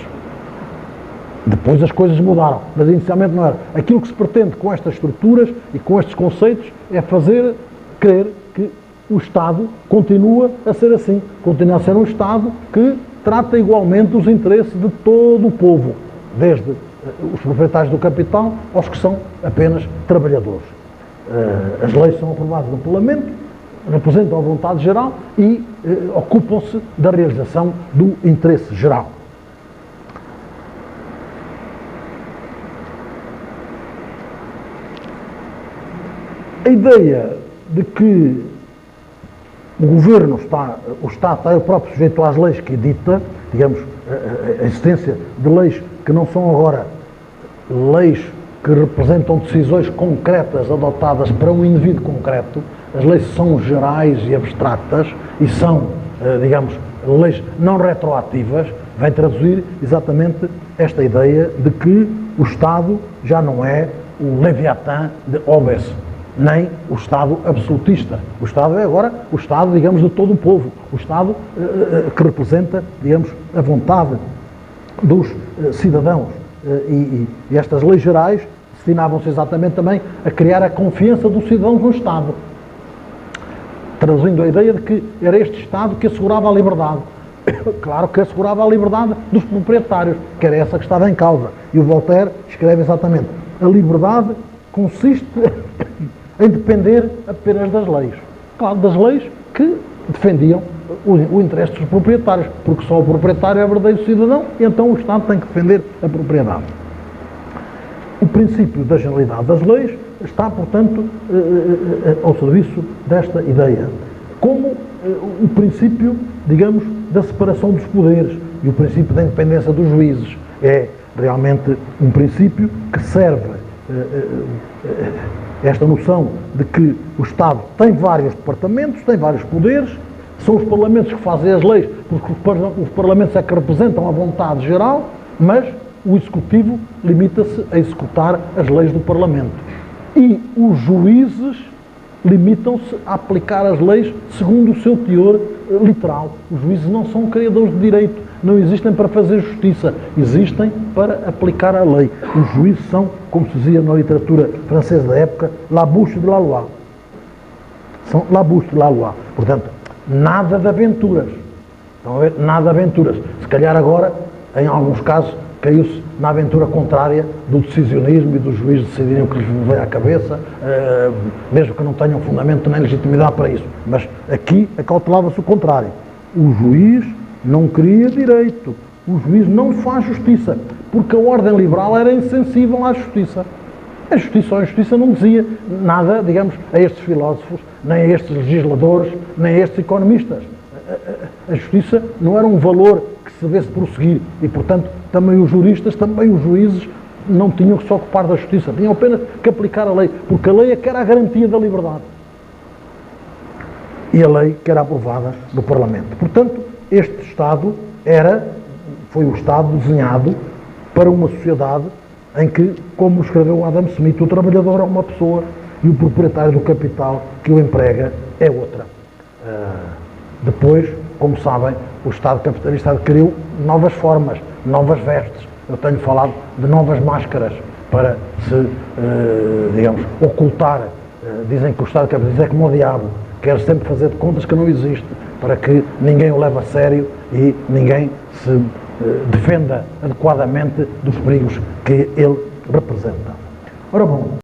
Depois as coisas mudaram, mas inicialmente não era. Aquilo que se pretende com estas estruturas e com estes conceitos é fazer crer que o Estado continua a ser assim, continua a ser um Estado que trata igualmente os interesses de todo o povo, desde os proprietários do capital aos que são apenas trabalhadores. As leis são aprovadas no Parlamento, representam a vontade geral e ocupam-se da realização do interesse geral. A ideia de que o Governo o Estado está ele próprio sujeito às leis que edita, digamos, a existência de leis que não são agora leis que representam decisões concretas adotadas para um indivíduo concreto. As leis são gerais e abstratas e são, digamos, leis não retroativas, vai traduzir exatamente esta ideia de que o Estado já não é o Leviatã de Hobbes, nem o Estado absolutista. O Estado é agora o Estado, digamos, de todo o povo. O Estado que representa, digamos, a vontade dos cidadãos. E estas leis gerais destinavam-se exatamente também a criar a confiança dos cidadãos no Estado. Traduzindo a ideia de que era este Estado que assegurava a liberdade. Claro que assegurava a liberdade dos proprietários, que era essa que estava em causa. E o Voltaire escreve exatamente: a liberdade consiste em depender apenas das leis. Claro, das leis que defendiam o interesse dos proprietários, porque só o proprietário é verdadeiro cidadão e então o Estado tem que defender a propriedade. O princípio da generalidade das leis está, portanto, ao serviço desta ideia. Como o princípio, digamos, da separação dos poderes e o princípio da independência dos juízes é realmente um princípio que serve esta noção de que o Estado tem vários departamentos, tem vários poderes, são os parlamentos que fazem as leis, porque os parlamentos é que representam a vontade geral, mas o Executivo limita-se a executar as leis do Parlamento. E os juízes limitam-se a aplicar as leis segundo o seu teor literal. Os juízes não são criadores de direito, não existem para fazer justiça, existem para aplicar a lei. Os juízes são, como se dizia na literatura francesa da época, la bouche de la loi. São la bouche de la loi. Portanto, nada de aventuras. Estão a ver? Nada de aventuras. Se calhar agora, em alguns casos, caiu-se na aventura contrária do decisionismo e dos juízes decidirem o que lhes veio à cabeça, mesmo que não tenham fundamento nem legitimidade para isso. Mas aqui acautelava-se o contrário. O juiz não cria direito, o juiz não faz justiça, porque a ordem liberal era insensível à justiça. A justiça não dizia nada, digamos, a estes filósofos, nem a estes legisladores, nem a estes economistas. A justiça não era um valor que se devesse prosseguir e, portanto, também os juristas, também os juízes não tinham que se ocupar da justiça, tinham apenas que aplicar a lei, porque a lei é que era a garantia da liberdade. E a lei que era aprovada no Parlamento. Portanto, este Estado foi o Estado desenhado para uma sociedade em que, como escreveu Adam Smith, o trabalhador é uma pessoa e o proprietário do capital que o emprega é outra. Depois, como sabem, o Estado capitalista adquiriu novas formas, novas vestes. Eu tenho falado de novas máscaras para se, digamos, ocultar. Dizem que o Estado capitalista é como o diabo, quer sempre fazer de contas que não existe, para que ninguém o leve a sério e ninguém se defenda adequadamente dos perigos que ele representa. Ora bom,